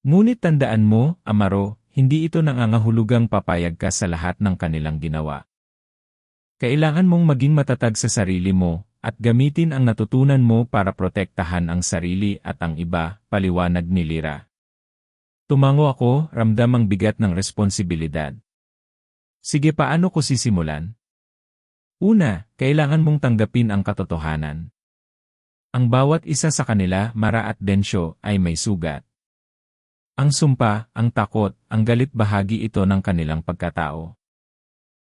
Ngunit tandaan mo, Amaro, hindi ito nangangahulugang papayag ka sa lahat ng kanilang ginawa. Kailangan mong maging matatag sa sarili mo, at gamitin ang natutunan mo para protektahan ang sarili at ang iba, paliwanag ni Lyra. Tumango ako, ramdam ang bigat ng responsibilidad. Sige, paano ko sisimulan? Una, kailangan mong tanggapin ang katotohanan. Ang bawat isa sa kanila, Mara at Densyo, ay may sugat. Ang sumpa, ang takot, ang galit, bahagi ito ng kanilang pagkatao.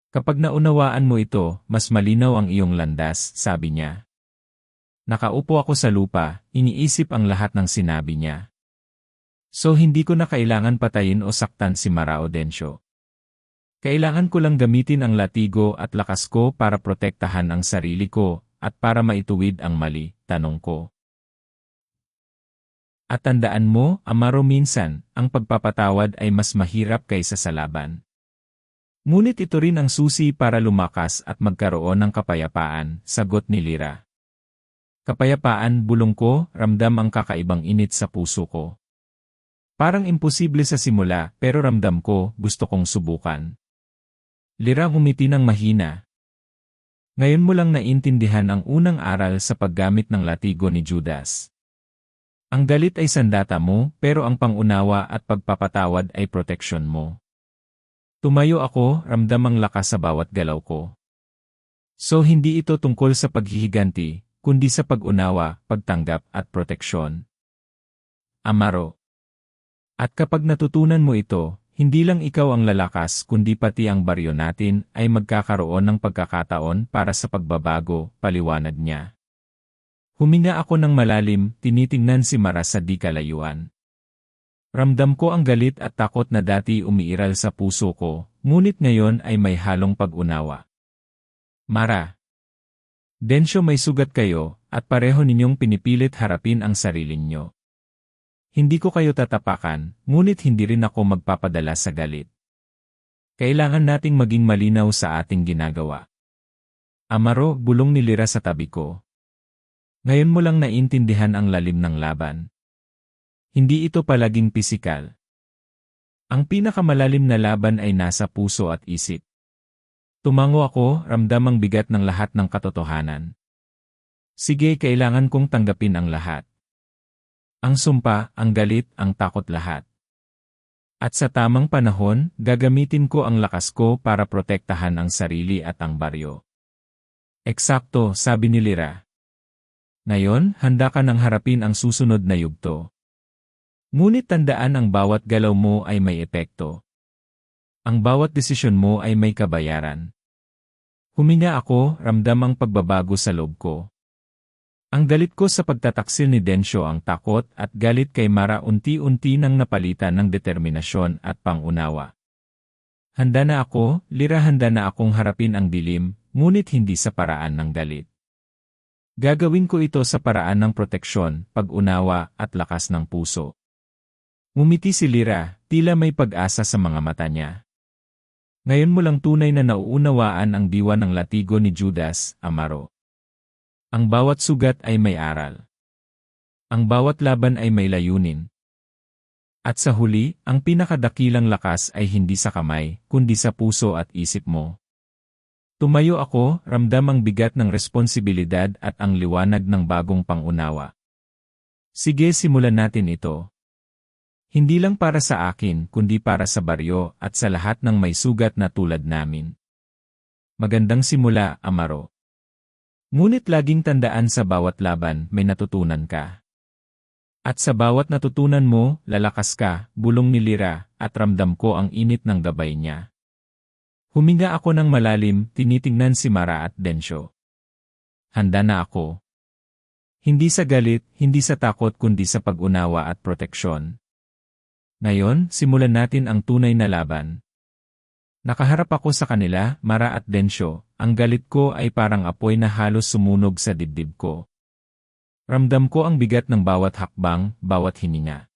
Kapag naunawaan mo ito, mas malinaw ang iyong landas, sabi niya. Nakaupo ako sa lupa, iniisip ang lahat ng sinabi niya. So hindi ko na kailangan patayin o saktan si Mara o Densyo. Kailangan ko lang gamitin ang latigo at lakas ko para protektahan ang sarili ko, at para maituwid ang mali, tanong ko. At tandaan mo, Amaro, minsan, ang pagpapatawad ay mas mahirap kaysa sa laban. Ngunit ito rin ang susi para lumakas at magkaroon ng kapayapaan, sagot ni Lyra. Kapayapaan, bulong ko, ramdam ang kakaibang init sa puso ko. Parang imposible sa simula, pero ramdam ko, gusto kong subukan. Lyra ngumiti ng mahina. Ngayon mo lang naintindihan ang unang aral sa paggamit ng latigo ni Judas. Ang galit ay sandata mo, pero ang pangunawa at pagpapatawad ay proteksyon mo. Tumayo ako, ramdam ang lakas sa bawat galaw ko. So hindi ito tungkol sa paghihiganti, kundi sa pag-unawa, pagtanggap at proteksyon. Amaro. At kapag natutunan mo ito, hindi lang ikaw ang lalakas kundi pati ang baryo natin ay magkakaroon ng pagkakataon para sa pagbabago, paliwanag niya. Huminga ako ng malalim, tinitingnan si Mara sa di kalayuan. Ramdam ko ang galit at takot na dati umiiral sa puso ko, ngunit ngayon ay may halong pag-unawa. Mara. Densyo, may sugat kayo, at pareho ninyong pinipilit harapin ang sarili niyo. Hindi ko kayo tatapakan, ngunit hindi rin ako magpapadala sa galit. Kailangan nating maging malinaw sa ating ginagawa. Amaro, bulong ni Lyra sa tabi ko. Ngayon mo lang naintindihan ang lalim ng laban. Hindi ito palaging pisikal. Ang pinakamalalim na laban ay nasa puso at isip. Tumango ako, ramdam ang bigat ng lahat ng katotohanan. Sige, kailangan kong tanggapin ang lahat. Ang sumpa, ang galit, ang takot, lahat. At sa tamang panahon, gagamitin ko ang lakas ko para protektahan ang sarili at ang baryo. Eksakto, sabi ni Lyra. Ngayon, handa ka nang harapin ang susunod na yugto. Ngunit tandaan ang bawat galaw mo ay may epekto. Ang bawat desisyon mo ay may kabayaran. Huminga ako, ramdam ang pagbabago sa loob ko. Ang galit ko sa pagtataksil ni Densyo ang takot at galit kay Mara unti-unti nang napalitan ng determinasyon at pangunawa. Handa na ako, Lyra, handa na akong harapin ang dilim, ngunit hindi sa paraan ng galit. Gagawin ko ito sa paraan ng proteksyon, pag-unawa at lakas ng puso. Ngumiti si Lyra, tila may pag-asa sa mga mata niya. Ngayon mo lang tunay na nauunawaan ang diwa ng latigo ni Judas, Amaro. Ang bawat sugat ay may aral. Ang bawat laban ay may layunin. At sa huli, ang pinakadakilang lakas ay hindi sa kamay, kundi sa puso at isip mo. Tumayo ako, ramdam ang bigat ng responsibilidad at ang liwanag ng bagong pangunawa. Sige, simulan natin ito. Hindi lang para sa akin, kundi para sa baryo at sa lahat ng may sugat na tulad namin. Magandang simula, Amaro. Ngunit laging tandaan sa bawat laban, may natutunan ka. At sa bawat natutunan mo, lalakas ka, bulong ni Lyra, at ramdam ko ang init ng gabay niya. Huminga ako ng malalim, tinitingnan si Mara at Densyo. Handa na ako. Hindi sa galit, hindi sa takot kundi sa pag-unawa at proteksyon. Ngayon, simulan natin ang tunay na laban. Nakaharap ako sa kanila, Mara at Densyo, ang galit ko ay parang apoy na halos sumunog sa dibdib ko. Ramdam ko ang bigat ng bawat hakbang, bawat hininga.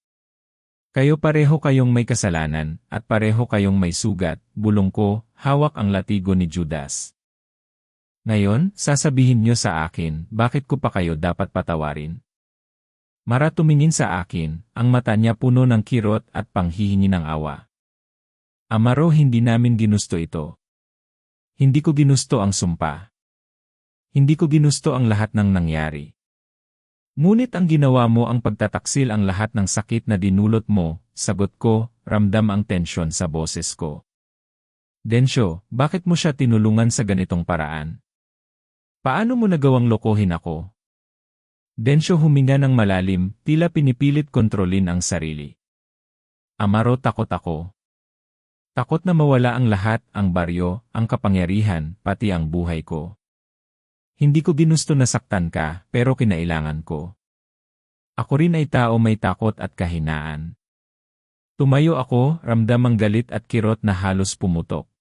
Kayo pareho kayong may kasalanan, at pareho kayong may sugat, bulong ko, hawak ang latigo ni Judas. Ngayon, sasabihin niyo sa akin, bakit ko pa kayo dapat patawarin? Mara tumingin sa akin, ang mata niya puno ng kirot at panghihingi ng awa. Amaro, hindi namin ginusto ito. Hindi ko ginusto ang sumpa. Hindi ko ginusto ang lahat ng nangyari. Ngunit ang ginawa mo ang pagtataksil ang lahat ng sakit na dinulot mo, sagot ko, ramdam ang tensyon sa boses ko. Densyo, bakit mo siya tinulungan sa ganitong paraan? Paano mo nagawang lokohin ako? Densyo huminga ng malalim, tila pinipilit kontrolin ang sarili. Amaro, takot ako. Takot na mawala ang lahat, ang baryo, ang kapangyarihan, pati ang buhay ko. Hindi ko ginusto na saktan ka, pero kinailangan ko. Ako rin ay tao may takot at kahinaan. Tumayo ako, ramdam ang galit at kirot na halos pumutok.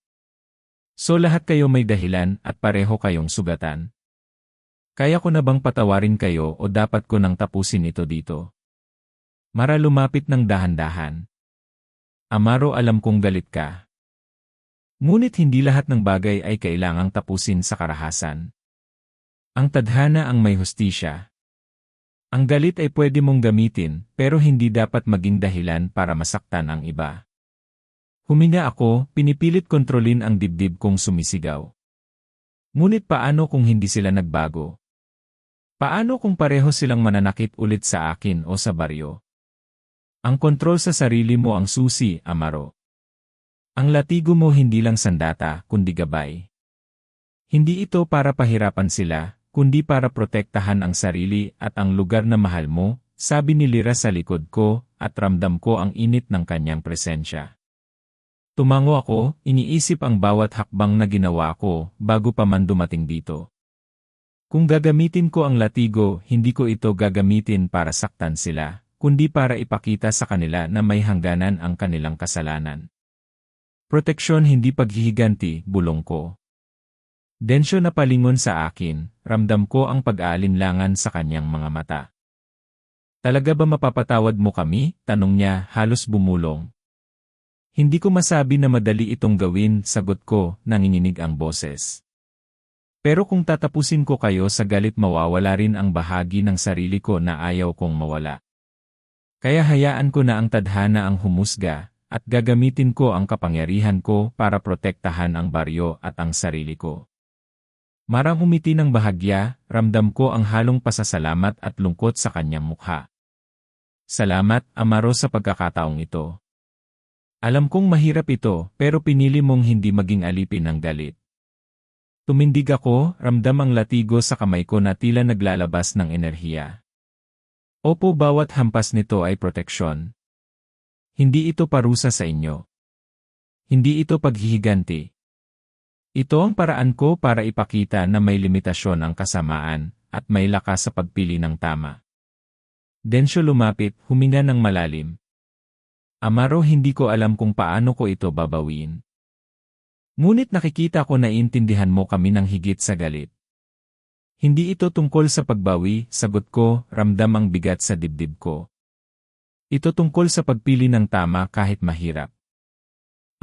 So lahat kayo may dahilan at pareho kayong sugatan. Kaya ko na bang patawarin kayo o dapat ko nang tapusin ito dito? Mara lumapit ng dahan-dahan. Amaro, alam kong galit ka. Ngunit hindi lahat ng bagay ay kailangang tapusin sa karahasan. Ang tadhana ang may hustisya. Ang galit ay pwede mong gamitin, pero hindi dapat maging dahilan para masaktan ang iba. Huminga ako, pinipilit kontrolin ang dibdib kong sumisigaw. Ngunit paano kung hindi sila nagbago? Paano kung pareho silang mananakit ulit sa akin o sa baryo? Ang kontrol sa sarili mo ang susi, Amaro. Ang latigo mo hindi lang sandata, kundi gabay. Hindi ito para pahirapan sila, kundi para protektahan ang sarili at ang lugar na mahal mo, sabi ni Lyra sa likod ko, at ramdam ko ang init ng kanyang presensya. Tumango ako, iniisip ang bawat hakbang na ginawa ko, bago pa man dumating dito. Kung gagamitin ko ang latigo, hindi ko ito gagamitin para saktan sila, kundi para ipakita sa kanila na may hangganan ang kanilang kasalanan. Proteksyon, hindi paghihiganti, bulong ko. Densyo napalingon sa akin, ramdam ko ang pag-aalinlangan sa kanyang mga mata. Talaga ba mapapatawad mo kami? Tanong niya, halos bumulong. Hindi ko masabi na madali itong gawin, sagot ko, nanginginig ang boses. Pero kung tatapusin ko kayo sa galit, mawawala rin ang bahagi ng sarili ko na ayaw kong mawala. Kaya hayaan ko na ang tadhana ang humusga, at gagamitin ko ang kapangyarihan ko para protektahan ang baryo at ang sarili ko. Marang umiti ng bahagya, ramdam ko ang halong pasasalamat at lungkot sa kanyang mukha. Salamat, Amaro, sa pagkakataong ito. Alam kong mahirap ito, pero pinili mong hindi maging alipin ng galit. Tumindig ako, ramdam ang latigo sa kamay ko na tila naglalabas ng enerhiya. Opo, bawat hampas nito ay proteksyon. Hindi ito parusa sa inyo. Hindi ito paghihiganti. Ito ang paraan ko para ipakita na may limitasyon ang kasamaan at may lakas sa pagpili ng tama. Densyo lumapit, huminga ng malalim. Amaro, hindi ko alam kung paano ko ito babawiin. Ngunit nakikita ko na intindihan mo kami ng higit sa galit. Hindi ito tungkol sa pagbawi, sagot ko, ramdam ang bigat sa dibdib ko. Ito tungkol sa pagpili ng tama kahit mahirap.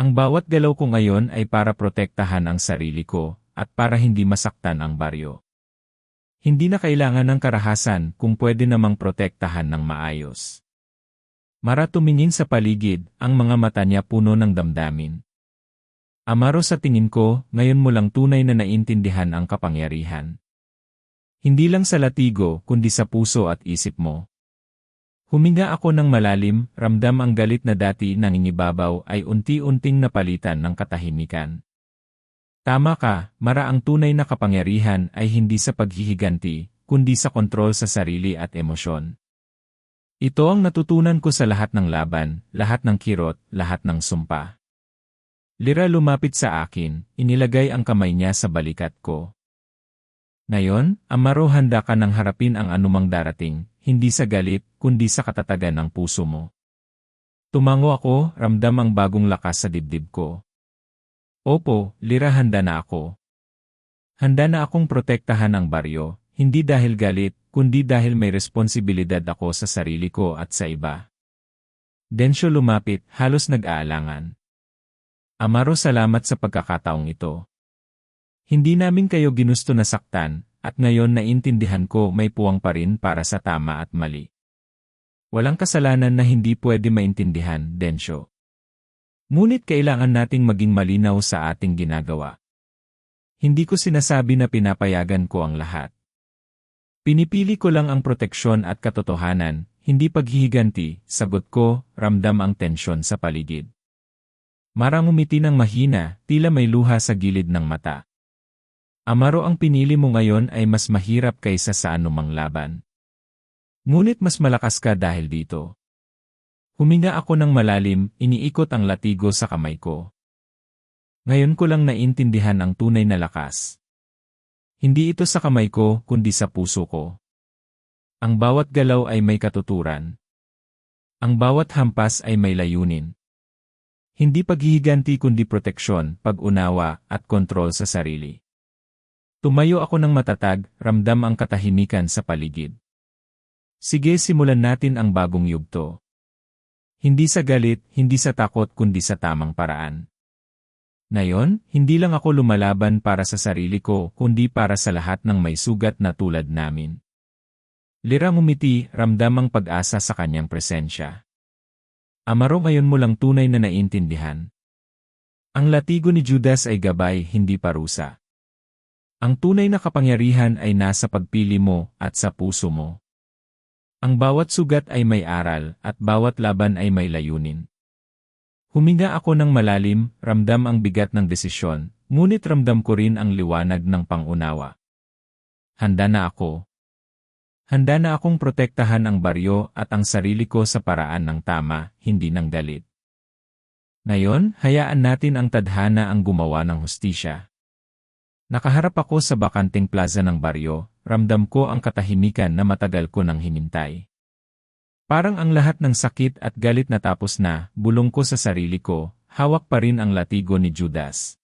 Ang bawat galaw ko ngayon ay para protektahan ang sarili ko at para hindi masaktan ang baryo. Hindi na kailangan ng karahasan kung pwede namang protektahan ng maayos. Mara tumingin sa paligid, ang mga mata niya puno ng damdamin. Amaro, sa tingin ko, ngayon mo lang tunay na naintindihan ang kapangyarihan. Hindi lang sa latigo, kundi sa puso at isip mo. Huminga ako ng malalim, ramdam ang galit na dati nangingibabaw ay unti-unting napalitan ng katahimikan. Tama ka, Mara, ang tunay na kapangyarihan ay hindi sa paghihiganti, kundi sa kontrol sa sarili at emosyon. Ito ang natutunan ko sa lahat ng laban, lahat ng kirot, lahat ng sumpa. Lira lumapit sa akin, inilagay ang kamay niya sa balikat ko. Ngayon, Amaro, handa ka nang harapin ang anumang darating, hindi sa galit, kundi sa katatagan ng puso mo. Tumango ako, ramdam ang bagong lakas sa dibdib ko. Opo, Lira, handa na ako. Handa na akong protektahan ang baryo, hindi dahil galit, kundi dahil may responsibilidad ako sa sarili ko at sa iba. Densyo lumapit, halos nag-aalangan. Amaro, salamat sa pagkakataong ito. Hindi namin kayo ginusto na saktan, at ngayon naintindihan ko may puwang pa rin para sa tama at mali. Walang kasalanan na hindi pwede maintindihan, Densyo. Ngunit kailangan nating maging malinaw sa ating ginagawa. Hindi ko sinasabi na pinapayagan ko ang lahat. Pinipili ko lang ang proteksyon at katotohanan, hindi paghihiganti, sagot ko, ramdam ang tensyon sa paligid. Marang umiti ng mahina, tila may luha sa gilid ng mata. Amaro, ang pinili mo ngayon ay mas mahirap kaysa sa anumang laban. Ngunit mas malakas ka dahil dito. Huminga ako ng malalim, iniikot ang latigo sa kamay ko. Ngayon ko lang naintindihan ang tunay na lakas. Hindi ito sa kamay ko, kundi sa puso ko. Ang bawat galaw ay may katuturan. Ang bawat hampas ay may layunin. Hindi paghihiganti kundi proteksyon, pag-unawa, at kontrol sa sarili. Tumayo ako ng matatag, ramdam ang katahimikan sa paligid. Sige, simulan natin ang bagong yugto. Hindi sa galit, hindi sa takot kundi sa tamang paraan. Ngayon, hindi lang ako lumalaban para sa sarili ko, kundi para sa lahat ng may sugat na tulad namin. Lira ngumiti, ramdam ang pag-asa sa kanyang presensya. Amaro, ngayon mo lang tunay na naintindihan. Ang latigo ni Judas ay gabay, hindi parusa. Ang tunay na kapangyarihan ay nasa pagpili mo at sa puso mo. Ang bawat sugat ay may aral at bawat laban ay may layunin. Huminga ako ng malalim, ramdam ang bigat ng desisyon, ngunit ramdam ko rin ang liwanag ng pangunawa. Handa na ako. Handa na akong protektahan ang baryo at ang sarili ko sa paraan ng tama, hindi ng galit. Ngayon, hayaan natin ang tadhana ang gumawa ng hustisya. Nakaharap ako sa bakanting plaza ng baryo, ramdam ko ang katahimikan na matagal ko nang hinintay. Parang ang lahat ng sakit at galit natapos na, bulong ko sa sarili ko, hawak pa rin ang latigo ni Judas.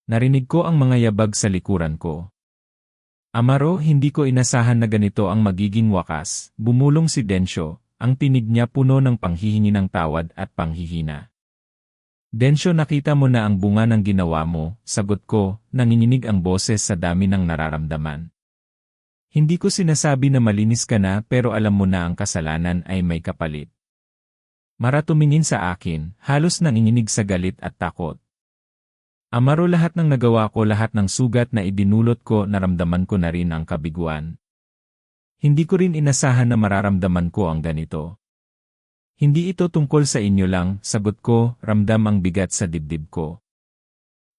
Narinig ko ang mga yabag sa likuran ko. Amaro, hindi ko inasahan na ganito ang magiging wakas, bumulong si Densyo, ang tinig niya puno ng panghihingi ng tawad at panghihina. Densyo, nakita mo na ang bunga ng ginawa mo, sagot ko, nanginginig ang boses sa dami ng nararamdaman. Hindi ko sinasabi na malinis ka na pero alam mo na ang kasalanan ay may kapalit. Mara tumingin sa akin, halos nanginginig sa galit at takot. Amaro, lahat ng nagawa ko, lahat ng sugat na idinulot ko, naramdaman ko na rin ang kabiguan. Hindi ko rin inasahan na mararamdaman ko ang ganito. Hindi ito tungkol sa inyo lang, sagot ko, ramdam ang bigat sa dibdib ko.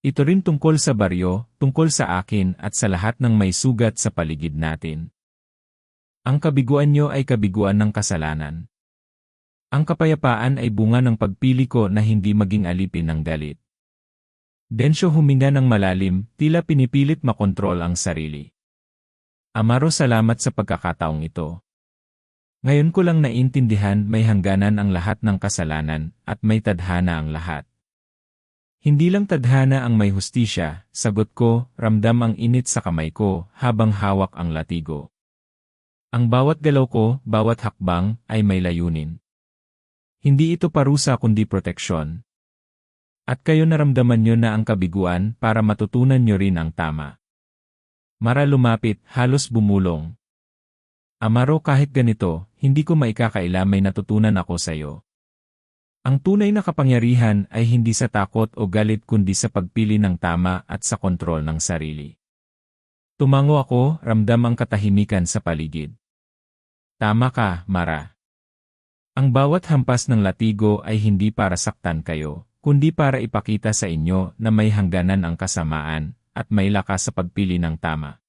Ito rin tungkol sa baryo, tungkol sa akin at sa lahat ng may sugat sa paligid natin. Ang kabiguan nyo ay kabiguan ng kasalanan. Ang kapayapaan ay bunga ng pagpili ko na hindi maging alipin ng galit. Densyo huminga ng malalim, tila pinipilit makontrol ang sarili. Amaro, salamat sa pagkakataong ito. Ngayon ko lang naintindihan may hangganan ang lahat ng kasalanan at may tadhana ang lahat. Hindi lang tadhana ang may hustisya, sagot ko, ramdam ang init sa kamay ko habang hawak ang latigo. Ang bawat galaw ko, bawat hakbang, ay may layunin. Hindi ito parusa kundi proteksyon. At kayo naramdaman nyo na ang kabiguan para matutunan nyo rin ang tama. Mara lumapit, halos bumulong. Amaro, kahit ganito, hindi ko maikakaila may natutunan ako sa iyo. Ang tunay na kapangyarihan ay hindi sa takot o galit kundi sa pagpili ng tama at sa kontrol ng sarili. Tumango ako, ramdam ang katahimikan sa paligid. Tama ka, Mara. Ang bawat hampas ng latigo ay hindi para saktan kayo, kundi para ipakita sa inyo na may hangganan ang kasamaan at may lakas sa pagpili ng tama.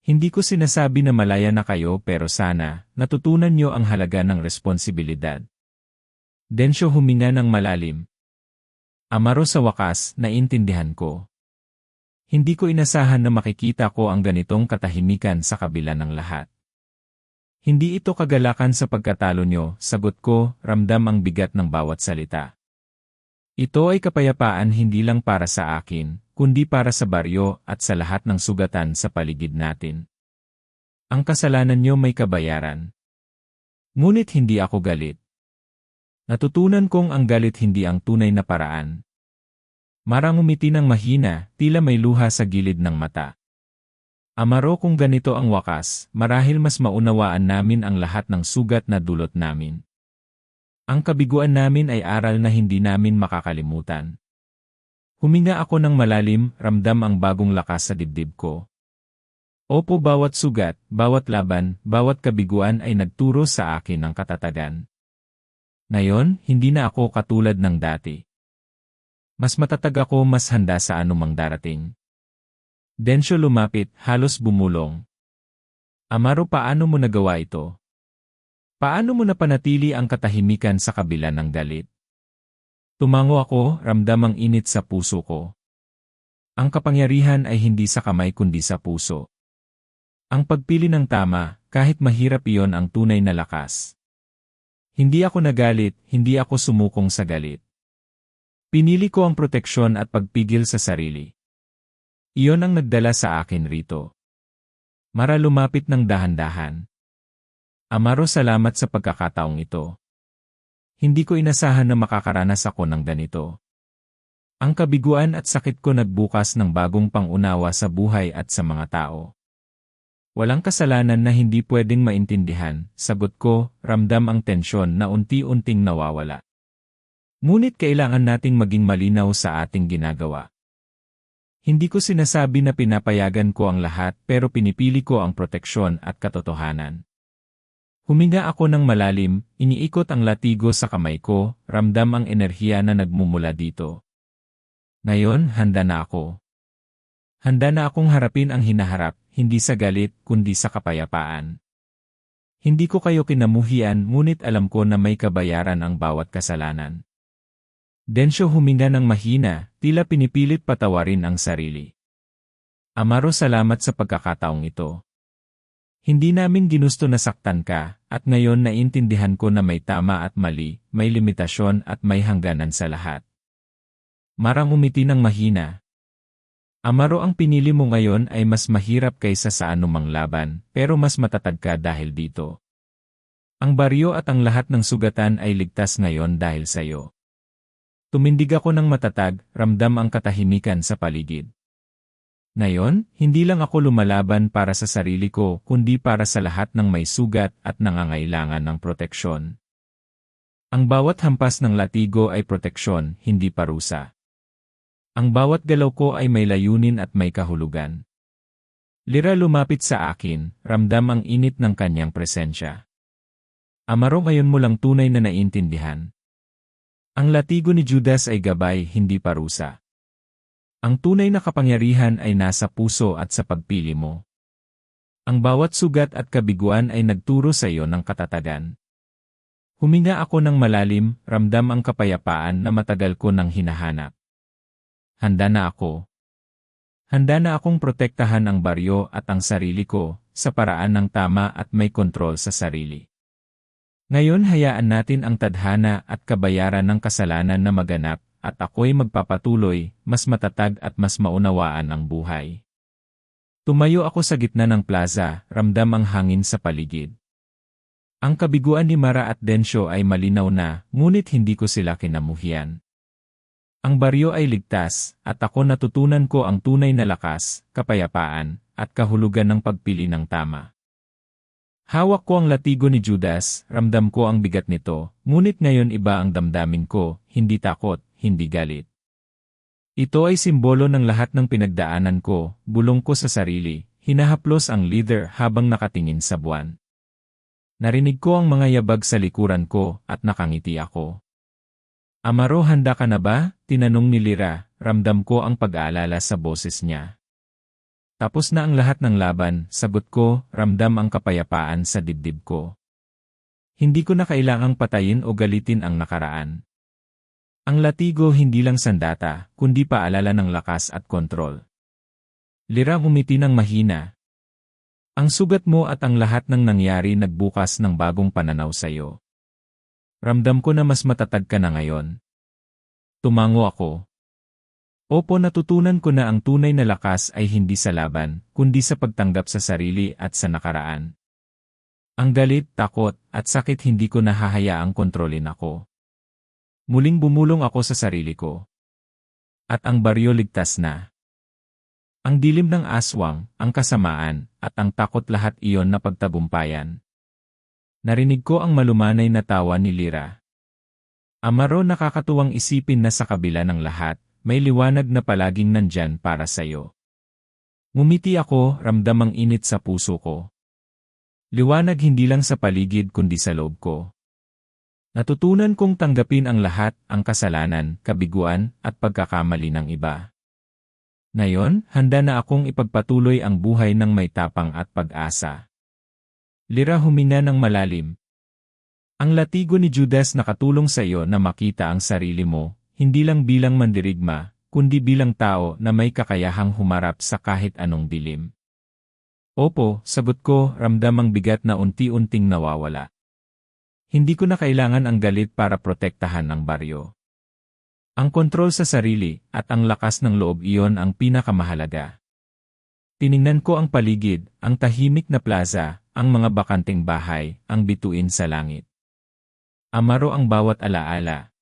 Hindi ko sinasabi na malaya na kayo pero sana, natutunan nyo ang halaga ng responsibilidad. Densyo huminga ng malalim. Amaro, sa wakas, naintindihan ko. Hindi ko inasahan na makikita ko ang ganitong katahimikan sa kabila ng lahat. Hindi ito kagalakan sa pagkatalo nyo, sagot ko, ramdam ang bigat ng bawat salita. Ito ay kapayapaan hindi lang para sa akin, kundi para sa baryo at sa lahat ng sugatan sa paligid natin. Ang kasalanan nyo may kabayaran. Ngunit hindi ako galit. Natutunan kong ang galit hindi ang tunay na paraan. Marang umiti ng mahina, tila may luha sa gilid ng mata. Amaro, kung ganito ang wakas, marahil mas maunawaan namin ang lahat ng sugat na dulot namin. Ang kabiguan namin ay aral na hindi namin makakalimutan. Huminga ako ng malalim, ramdam ang bagong lakas sa dibdib ko. Opo, bawat sugat, bawat laban, bawat kabiguan ay nagturo sa akin ng katatagan. Ngayon, hindi na ako katulad ng dati. Mas matatag ako, mas handa sa anumang darating. Densyo lumapit, halos bumulong. Amaro, paano mo nagawa ito? Paano mo napanatili ang katahimikan sa kabila ng galit? Tumango ako, ramdam ang init sa puso ko. Ang kapangyarihan ay hindi sa kamay kundi sa puso. Ang pagpili ng tama, kahit mahirap, iyon ang tunay na lakas. Hindi ako nagalit, hindi ako sumukong sa galit. Pinili ko ang proteksyon at pagpigil sa sarili. Iyon ang nagdala sa akin rito. Mara, lumapit ng dahan-dahan. Amaro, salamat sa pagkakataong ito. Hindi ko inasahan na makakaranas ako ng ganito. Ang kabiguan at sakit ko nagbukas ng bagong pangunawa sa buhay at sa mga tao. Walang kasalanan na hindi pwedeng maintindihan, sagot ko, ramdam ang tensyon na unti-unting nawawala. Ngunit kailangan nating maging malinaw sa ating ginagawa. Hindi ko sinasabi na pinapayagan ko ang lahat pero pinipili ko ang proteksyon at katotohanan. Huminga ako ng malalim, iniikot ang latigo sa kamay ko, ramdam ang enerhiya na nagmumula dito. Ngayon, handa na ako. Handa na akong harapin ang hinaharap, hindi sa galit, kundi sa kapayapaan. Hindi ko kayo kinamuhian, ngunit alam ko na may kabayaran ang bawat kasalanan. Densyo huminga ng mahina, tila pinipilit patawarin ang sarili. Amaro, salamat sa pagkakataong ito. Hindi namin ginusto na saktan ka, at ngayon naintindihan ko na may tama at mali, may limitasyon at may hangganan sa lahat. Marang umiti ng mahina. Amaro, ang pinili mo ngayon ay mas mahirap kaysa sa anumang laban, pero mas matatag ka dahil dito. Ang baryo at ang lahat ng sugatan ay ligtas ngayon dahil sa iyo. Tumindig ako ng matatag, ramdam ang katahimikan sa paligid. Ngayon, hindi lang ako lumalaban para sa sarili ko, kundi para sa lahat ng may sugat at nangangailangan ng proteksyon. Ang bawat hampas ng latigo ay proteksyon, hindi parusa. Ang bawat galaw ko ay may layunin at may kahulugan. Lira lumapit sa akin, ramdam ang init ng kanyang presensya. Amaro, ngayon mo lang tunay na naiintindihan. Ang latigo ni Judas ay gabay, hindi parusa. Ang tunay na kapangyarihan ay nasa puso at sa pagpili mo. Ang bawat sugat at kabiguan ay nagturo sa iyo ng katatagan. Huminga ako ng malalim, ramdam ang kapayapaan na matagal ko nang hinahanap. Handa na ako. Handa na akong protektahan ang baryo at ang sarili ko, sa paraan ng tama at may kontrol sa sarili. Ngayon hayaan natin ang tadhana at kabayaran ng kasalanan na maganap, at ako'y magpapatuloy, mas matatag at mas maunawaan ang buhay. Tumayo ako sa gitna ng plaza, ramdam ang hangin sa paligid. Ang kabiguan ni Mara at Densyo ay malinaw na, ngunit hindi ko sila kinamuhian. Ang baryo ay ligtas, at ako natutunan ko ang tunay na lakas, kapayapaan, at kahulugan ng pagpili ng tama. Hawak ko ang latigo ni Judas, ramdam ko ang bigat nito, ngunit ngayon iba ang damdamin ko, hindi takot, hindi galit. Ito ay simbolo ng lahat ng pinagdaanan ko, bulong ko sa sarili, hinahaplos ang leader habang nakatingin sa buwan. Narinig ko ang mga yabag sa likuran ko, at nakangiti ako. Amaro, handa ka na ba? Tinanong ni Lyra, ramdam ko ang pag-aalala sa boses niya. Tapos na ang lahat ng laban, sagot ko, ramdam ang kapayapaan sa dibdib ko. Hindi ko na kailangang patayin o galitin ang nakaraan. Ang latigo hindi lang sandata, kundi paalala ng lakas at kontrol. Lyra, umiti ng mahina. Ang sugat mo at ang lahat ng nangyari nagbukas ng bagong pananaw sa'yo. Ramdam ko na mas matatag ka na ngayon. Tumango ako. Opo, natutunan ko na ang tunay na lakas ay hindi sa laban, kundi sa pagtanggap sa sarili at sa nakaraan. Ang galit, takot, at sakit hindi ko nahahayaang kontrolin ako. Muling bumulong ako sa sarili ko. At ang baryo ligtas na. Ang dilim ng aswang, ang kasamaan, at ang takot, lahat iyon na pagtagumpayan. Narinig ko ang malumanay na tawa ni Lyra. Amaro, nakakatuwang isipin na sa kabila ng lahat, may liwanag na palaging nandyan para sa'yo. Ngumiti ako, ramdam ang init sa puso ko. Liwanag hindi lang sa paligid kundi sa loob ko. Natutunan kong tanggapin ang lahat, ang kasalanan, kabiguan, at pagkakamali ng iba. Ngayon, handa na akong ipagpatuloy ang buhay ng may tapang at pag-asa. Lyra, huminga ng malalim. Ang latigo ni Judas nakatulong sa iyo na makita ang sarili mo, hindi lang bilang mandirigma, kundi bilang tao na may kakayahang humarap sa kahit anong dilim. Opo, sagot ko, ramdam ang bigat na unti-unting nawawala. Hindi ko na kailangan ang galit para protektahan ang baryo. Ang kontrol sa sarili at ang lakas ng loob, iyon ang pinakamahalaga. Tiningnan ko ang paligid, ang tahimik na plaza, ang mga bakanteng bahay, ang bituin sa langit. Amaro, ang bawat alaala.